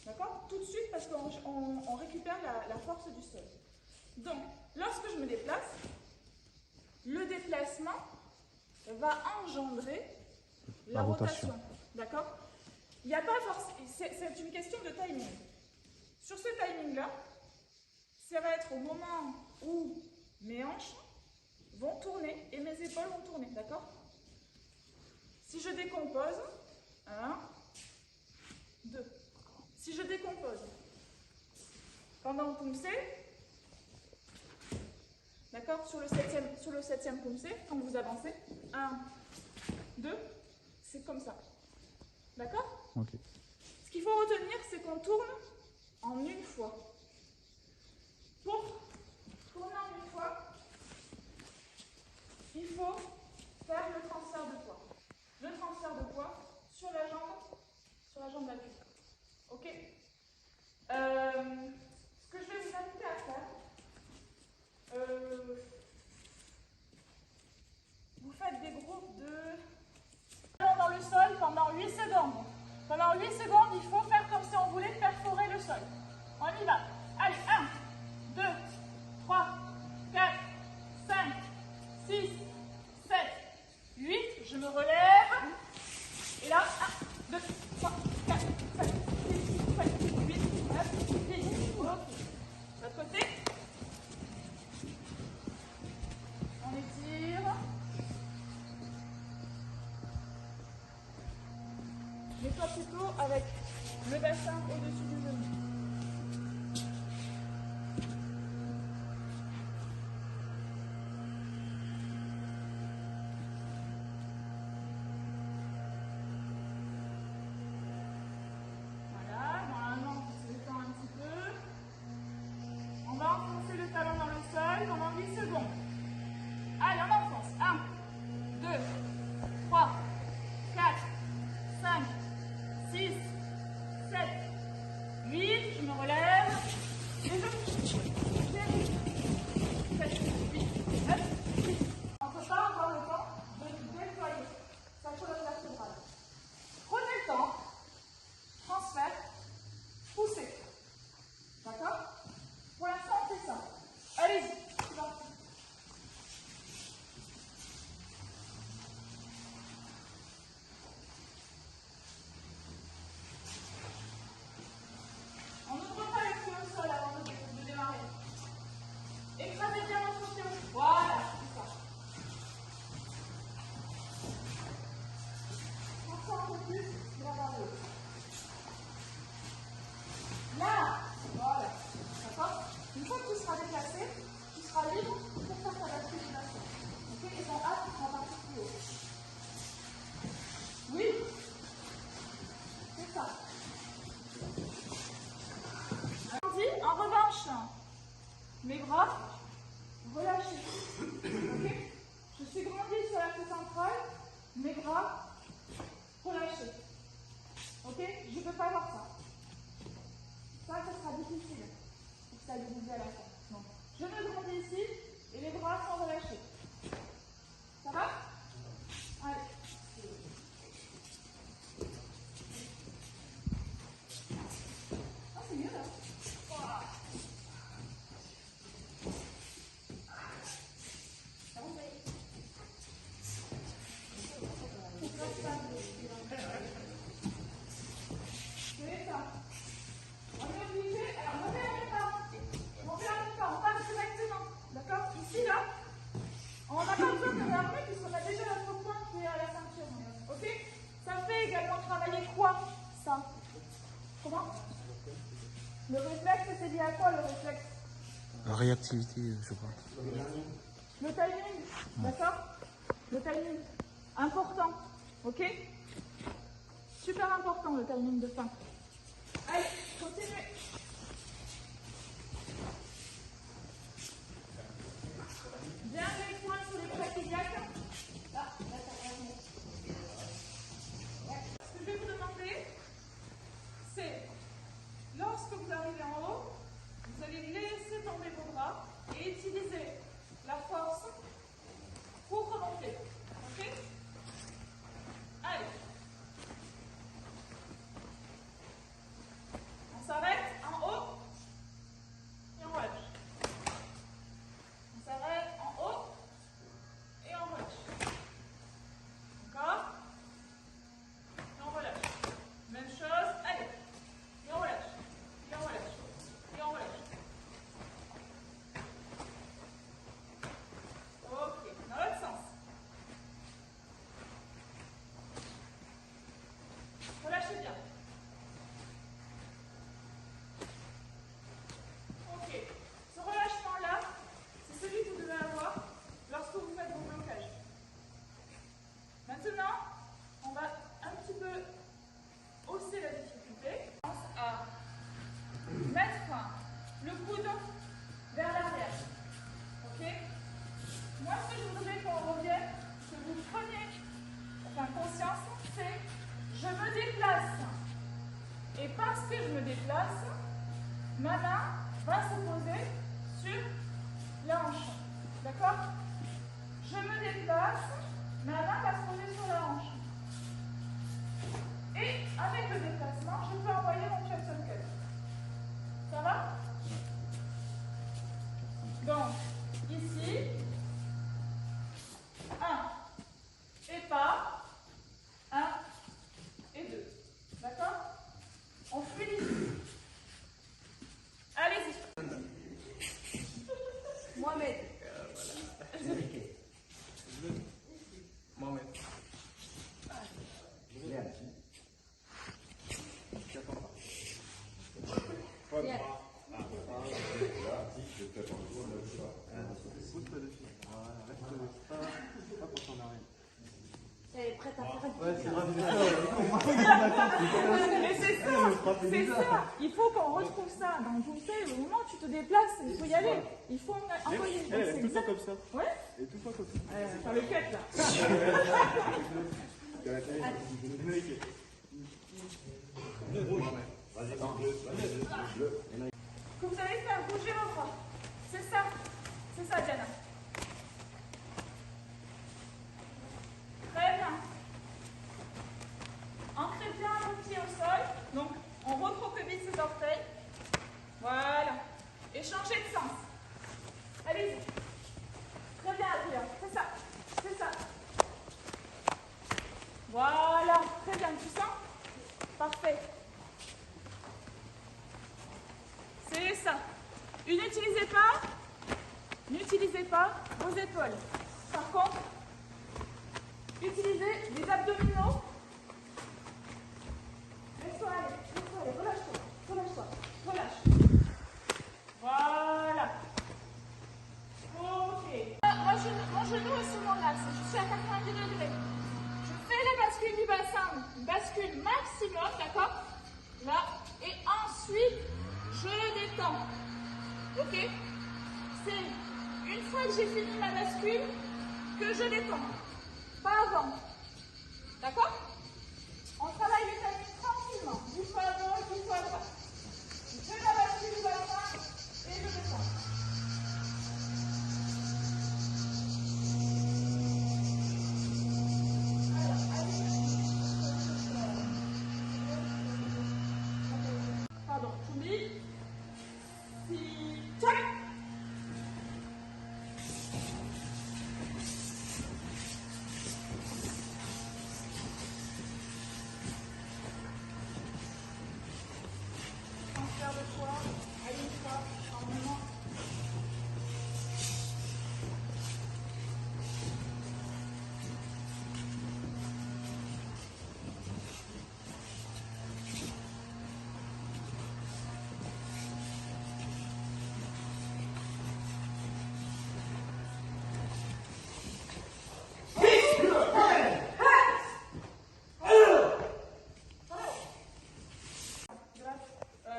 Speaker 10: D'accord? Tout de suite parce qu'on récupère la force du sol. Donc, lorsque je me déplace, le déplacement va engendrer la rotation. D'accord? Il n'y a pas forcément. C'est une question de timing. Sur ce timing-là, ça va être au moment où mes hanches vont tourner et mes épaules vont tourner. D'accord? Si je décompose, 1, 2. Si je décompose pendant poussée, d'accord, sur le septième poussée, quand vous avancez, 1, 2, c'est comme ça. D'accord?
Speaker 7: Ok.
Speaker 10: Ce qu'il faut retenir, c'est qu'on tourne en une fois. Pour tourner en une fois, il faut faire le transfert de poids. Le transfert de poids sur la jambe d'appui. Ok? Ce que je vais vous inviter à faire, vous faites des groupes de ballons dans le sol pendant 8 secondes. Pendant 8 secondes, il faut faire comme si on voulait perforer le sol. On y va. Allez, 1, 2, 3, 4, 5, 6, 7, 8. Je me relève. Et là, 1, 2, 3, 4, 5, 6, 7, 8, 9, 10. Ok. L'autre côté. On étire. Mets-toi plutôt avec le bassin au-dessus du genou. Voilà, normalement, on se détend un petit peu. On va enfoncer le talon dans le sol pendant 8 secondes. Allez, on enfonce. 1, 2, 3, 4, 5, 6, 7, 8. Je me relève. Et je bouge. 7, 8, 9, 10. On ne peut pas avoir le temps de déployer sa colonne vertébrale. Prenez le temps. Transfert. Poussez. D'accord? Pour l'instant, on fait ça. Allez-y. C'est parti. On n'ouvre pas les pieds au sol avant de démarrer. Écrasez bien votre pied au sol. Voilà, c'est ça. Encore un peu plus, là vers le haut. Là, voilà. D'accord? Une fois que tu seras déplacé, tu seras libre pour faire ta bascule du bassin. Ok? Et ton hâte sera partir plus haut. Oui? C'est ça. En revanche, mes bras, relâchez. Ok? Je suis grandie sur l'axe central, mes bras, relâchés. Ok? Je ne peux pas avoir ça. Ça sera difficile pour stabiliser à la fin. Donc, je me grandis ici et les bras sont relâchés. Ça va? Allez. Ah, c'est mieux là. Le réflexe, c'est lié à quoi le réflexe?
Speaker 2: La réactivité, je crois.
Speaker 10: Le timing, d'accord? Le timing, important, ok? Super important le timing de fin. Allez, continuez. Bien les points sur les plaques cardiaques. Ce que je vais vous demander, c'est, lorsque vous arrivez en haut, vous allez laisser tomber vos bras et utiliser la force pour remonter. Ok? Allez. On s'arrête en haut et on relâche. On s'arrête en haut et on relâche. Encore. Et on relâche. Même chose. Allez. Et on relâche. Et on relâche. Et on relâche. Ok. Dans l'autre sens. Relâchez bien. Ok. Ce relâchement-là, c'est celui que vous devez avoir lorsque vous faites vos blocages. Maintenant, on va un petit peu hausser la difficulté. On pense à mettre le coude vers l'arrière. Ok? Moi, ce que je voudrais qu'on revienne, que vous preniez conscience, c'est je me déplace. Et parce que je me déplace, ma main va se poser sur la hanche. D'accord? Je me déplace, ma main va se poser sur la hanche. Et avec le déplacement, je peux envoyer mon Jackson cut. Ça va? Donc, ici, 1 et pas, 1 et 2. D'accord? On fluidifie. Allez-y. Mohamed.
Speaker 2: Mohamed.
Speaker 5: Elle est prête à faire une
Speaker 10: Mais c'est ça, c'est ça. Il faut qu'on retrouve ça. Donc, vous savez, au moment où tu te déplaces, il faut y aller. Il faut envoyer.
Speaker 3: Elle est tout le temps comme ça.
Speaker 10: Ouais?
Speaker 3: Elle est tout le temps comme ça.
Speaker 10: Faire le cut là. Que vous allez faire bouger vos bras. C'est ça. C'est ça, Diana. Très bien. Ancrez bien vos pieds au sol. Donc, on recroqueville ses orteils. Voilà. Et changez de sens. Allez-y. Très bien, Adrien. C'est ça. C'est ça. Voilà. Très bien. Tu sens? Parfait. C'est ça. Et n'utilisez pas vos épaules. Par contre, utilisez les abdominaux. Laisse-toi aller, relâche-toi, relâche-toi, relâche. Voilà. Ok. Mon genou est sur mon axe, je suis à 90 degrés. Je fais la bascule du bassin, bascule maximum, d'accord? Là, et ensuite, je détends. Ok? C'est une fois que j'ai fini ma bascule que je détends. Pas avant. D'accord? On travaille le timing tranquillement. 10 fois à gauche, 10 fois à droite. Je fais la bascule du bassin et je descends. Pardon, j'oublie. Si... Tchac!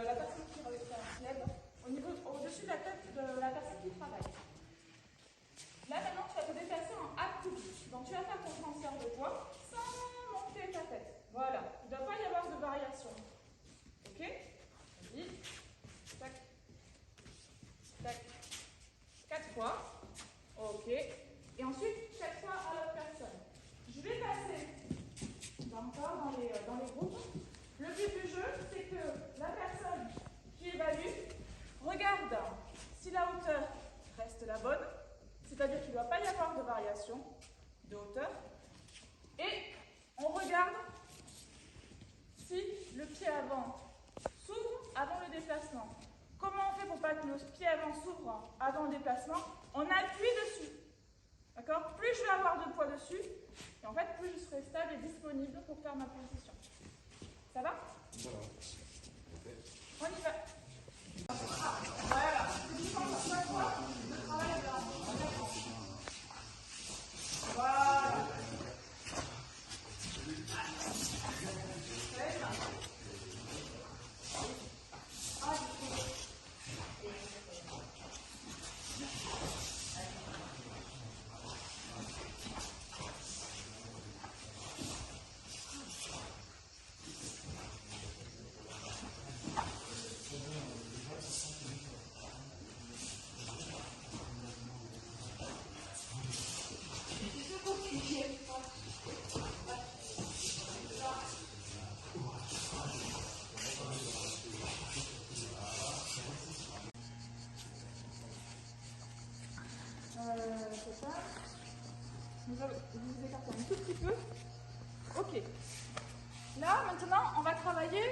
Speaker 10: la personne qui se lève au-dessus de la tête de la personne qui travaille. Là maintenant tu vas te déplacer en accroupi. Donc tu vas faire ton transfert de poids sans monter ta tête. Voilà, il ne doit pas y avoir de variation. Ok? Vas-y. Tac. Tac. 4 fois. Ok. Et ensuite, chaque fois à l'autre personne. Je vais passer encore dans les groupes. Le but du jeu, c'est que la personne qui évalue regarde si la hauteur reste la bonne, c'est-à-dire qu'il ne doit pas y avoir de variation de hauteur. Et on regarde si le pied avant s'ouvre avant le déplacement. Comment on fait pour pas que le pied avant s'ouvre avant le déplacement? On appuie dessus. D'accord? Plus je vais avoir de poids dessus, et en fait, plus je serai stable et disponible pour faire ma position. Ça va? Voilà. On y va. Voilà. Voilà. C'est ça. Vous écartez un tout petit peu. Ok. Là, maintenant, on va travailler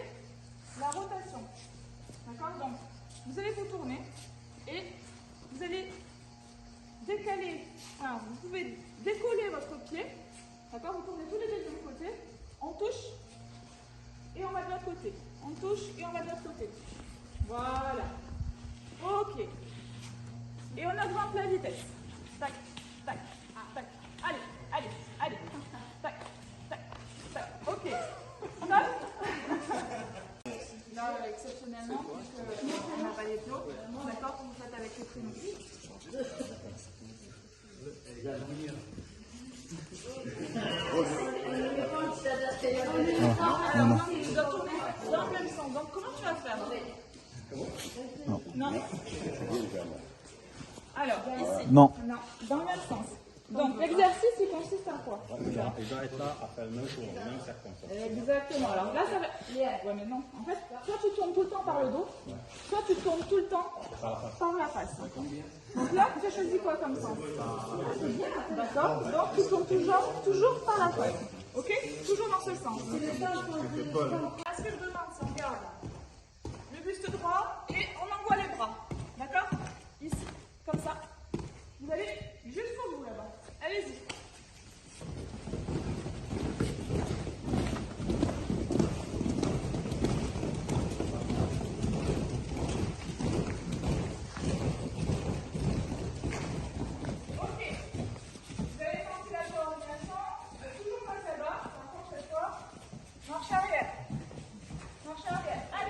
Speaker 10: la rotation. D'accord? Donc, vous allez vous tourner et vous allez décaler. Enfin, vous pouvez décoller votre pied. D'accord? Vous tournez tous les deux de l'autre côté. On touche et on va de l'autre côté. On touche et on va de l'autre côté. Voilà. Ok. Et on augmente la vitesse. Tac, tac, tac. Allez, allez, allez. Tac, tac, tac. Ok. Stop. Là, exceptionnellement, on n'a pas les plots. D'accord, vous faites avec les prénoms. Alors, non, tu dois tourner dans le même sens. Donc, comment tu vas faire? Non. Alors, ici.
Speaker 2: Non.
Speaker 10: Non, dans le même sens. Donc, l'exercice, il consiste en quoi?
Speaker 3: Il doit être là à faire le même tour, le même circonférence.
Speaker 10: Exactement. Alors là, ça va. Ouais, mais non. En fait, soit tu tournes tout le temps par le dos, soit tu tournes tout le temps par la face. Donc là, tu as choisi quoi comme sens? D'accord. Donc, tu tournes toujours par la face. Ok? Toujours dans ce sens. Là, ce que je demande, c'est on garde le buste droit et on envoie les bras. D'accord? Ici. Comme ça. Vous allez jusqu'au bout là-bas. Allez-y. Ok. Vous avez senti la coordination. Toujours passer là-bas. Par contre, cette fois, marche arrière. Marche arrière. Allez.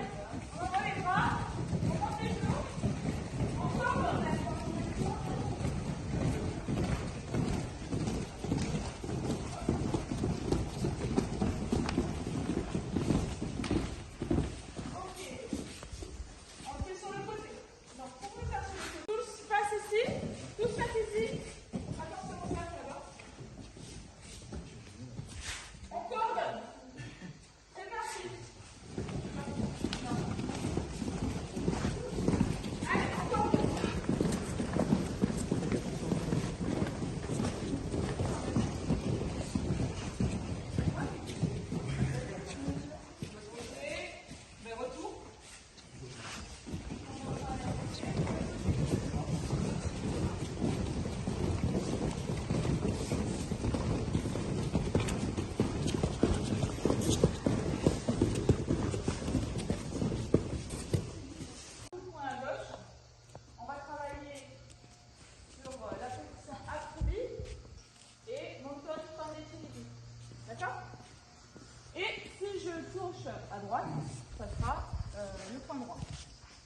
Speaker 10: endroit.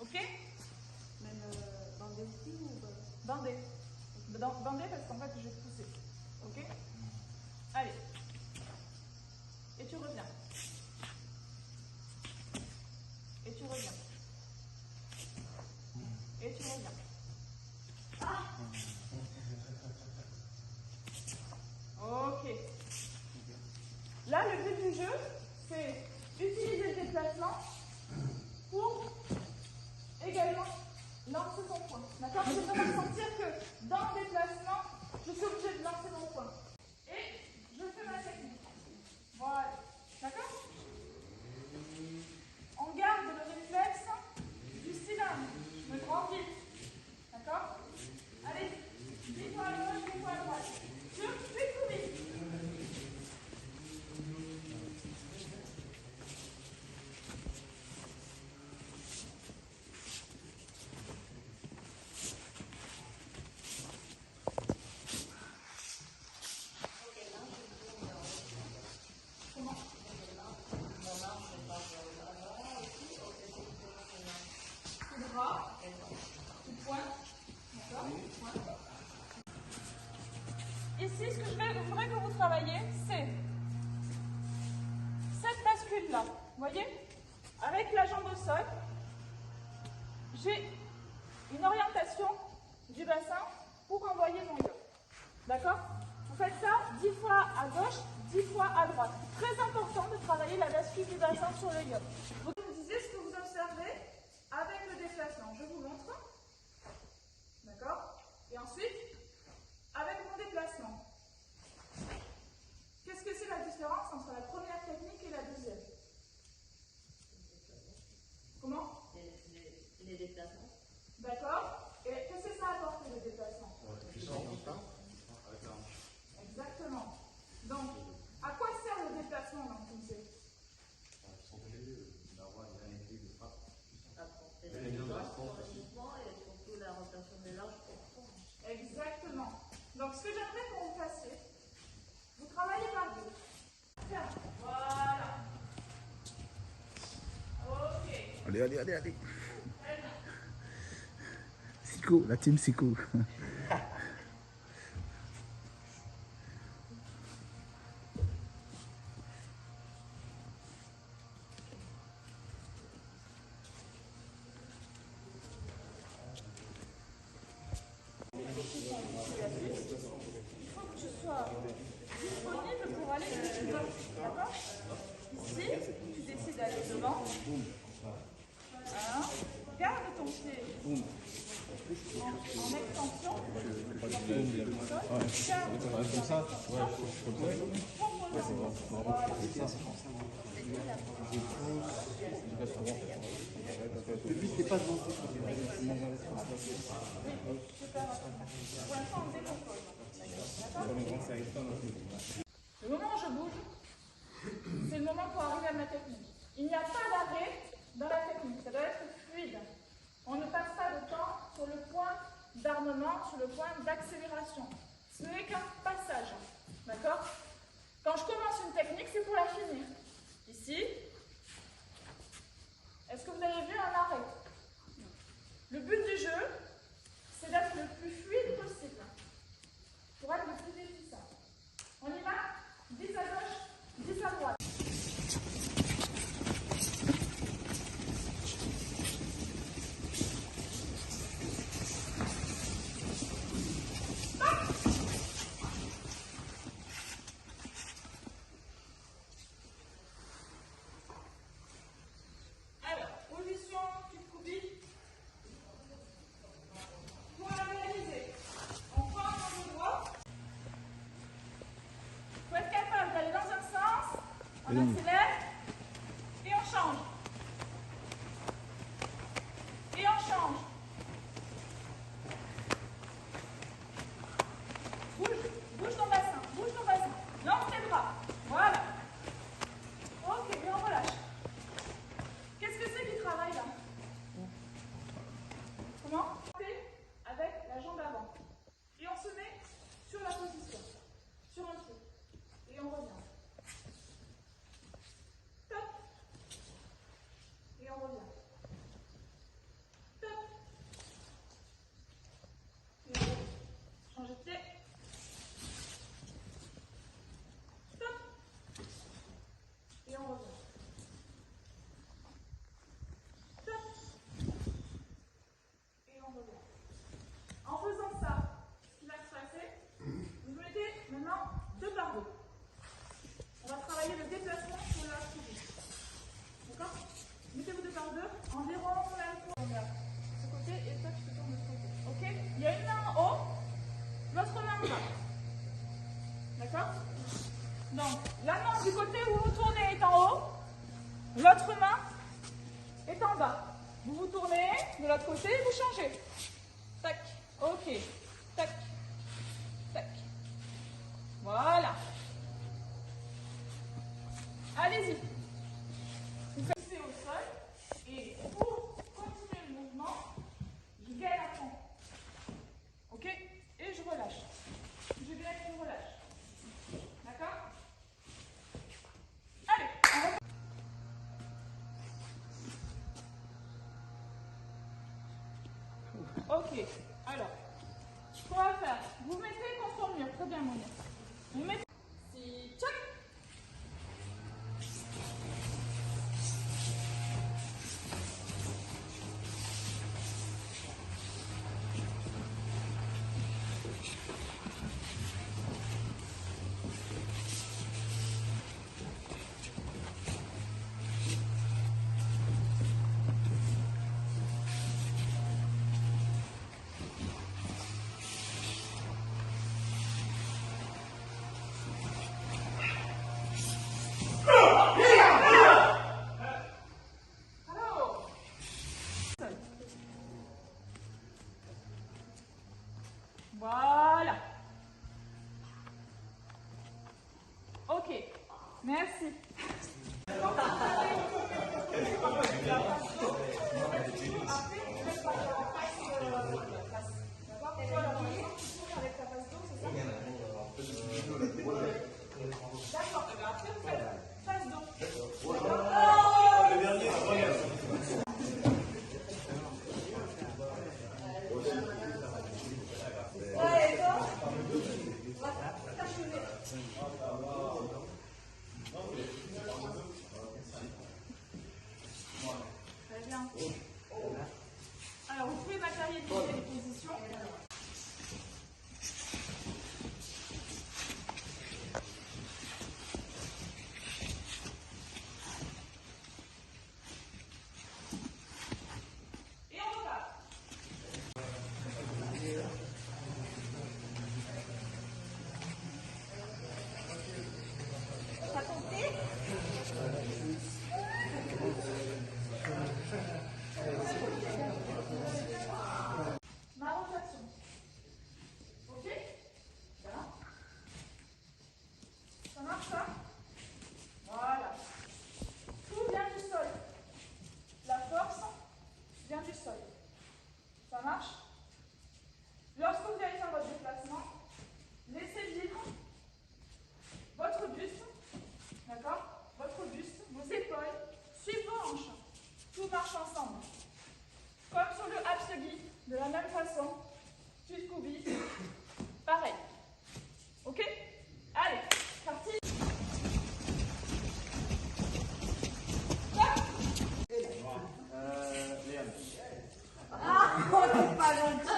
Speaker 10: Ok? Même bandé aussi ou bandé? Bandé parce qu'en fait je vais te pousser. Ok? Allez. Et tu reviens. Et tu reviens. Et tu reviens. Ah! Ok. Là, le but du jeu, c'est utiliser le déplacement pour également lancer ton point. D'accord? Je vais ressentir que dans le déplacement, je suis obligée de lancer mon point. Et je fais ma technique. Voilà. D'accord? On garde le réflexe du cylindre. Je me prends vite. D'accord? Allez, 10 fois à gauche, 10 fois à droite. Je fais tout vite. Ici, ce que je voudrais que vous travaillez, c'est cette bascule-là. Vous voyez? Avec la jambe au sol, j'ai une orientation du bassin pour envoyer mon yo. D'accord? Vous faites ça 10 fois à gauche, 10 fois à droite. Très important de travailler la bascule du bassin sur le yo. Vous me disiez ce que vous observez avec le déplacement. Je vous montre. D'accord? Et ensuite, avec mon déplacement. Qu'est-ce que c'est la différence entre la première technique et la deuxième? Comment? Les déplacements. D'accord. Et qu'est-ce que ça apporte le déplacement? Exactement. Donc, à quoi sert le déplacement dans le conseil?
Speaker 11: D'avoir une unité de frappe. Apporter la différence sur le mouvement et surtout la rotation des larges pour prendre.
Speaker 10: Exactement. Donc, ce que j'aimerais que vous fassiez, vous travaillez par deux. Tiens, voilà. Ok.
Speaker 2: Allez, allez, allez, allez. Sico, la team Sico.
Speaker 10: Il faut que tu sois disponible pour aller où tu veux. D'accord? Ici, tu décides d'aller devant. Voilà. Garde ton pied en extension.
Speaker 3: Comme ça? Ouais, le but, c'est pas de lancer.
Speaker 10: Le moment où je bouge, c'est le moment pour arriver à ma technique. Il n'y a pas d'arrêt dans la technique, ça doit être fluide. On ne passe pas de temps sur le point d'armement, sur le point d'accélération. Ce n'est qu'un passage. D'accord? Quand je commence une technique, c'est pour la finir. Ici, est-ce que vous avez vu un arrêt? Le but du jeu, c'est d'être le plus fluide possible, pour être le plus efficient. On y va? 10 à gauche, 10 à droite. Alors, position, petite coubille. Pour la réaliser, on prend un peu droit. Il faut être capable d'aller dans un sens, on accélère et on change. Et on change. Bouge ton bassin, bouge ton bassin. Lance tes bras. Voilà. Ok, et on relâche. Qu'est-ce que c'est qui travaille là? Comment? Avec la jambe avant. Et on se met sur la position, sur un pied. Et on revient. Vous vous tournez de l'autre côté, vous changez. Tac, ok. Tac, tac. Voilà. Allez-y. Vous faites au sol et pour continuer le mouvement, je gaine à fond. Ok? Et je relâche. Je gaine et je relâche. D'accord? Allez, on va. Ok, alors, ce qu'on va faire, vous mettez contre le mur, très bien Monia. Vous mettez, si, tchac. Voilà. Ok, merci. Très bien. Alors, vous pouvez matérialiser les positions. Et on repart. Ça comptait? Ma rotation. Ok? Bien. Ça marche ça? Voilà. Tout vient du sol. La force vient du sol. Ça marche? Lorsque vous allez faire votre déplacement, laissez vivre votre buste, d'accord? Votre buste, vos épaules, suivez vos hanches. Tout marche ensemble. Comme sur le Hapsegi, de la même façon, jusqu'au bis, pareil. Ok? Allez, parti.
Speaker 11: Ah, on n'est pas gentil.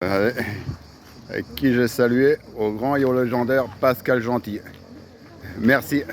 Speaker 6: Avec qui j'ai salué au grand et au légendaire Pascal Gentil. Merci.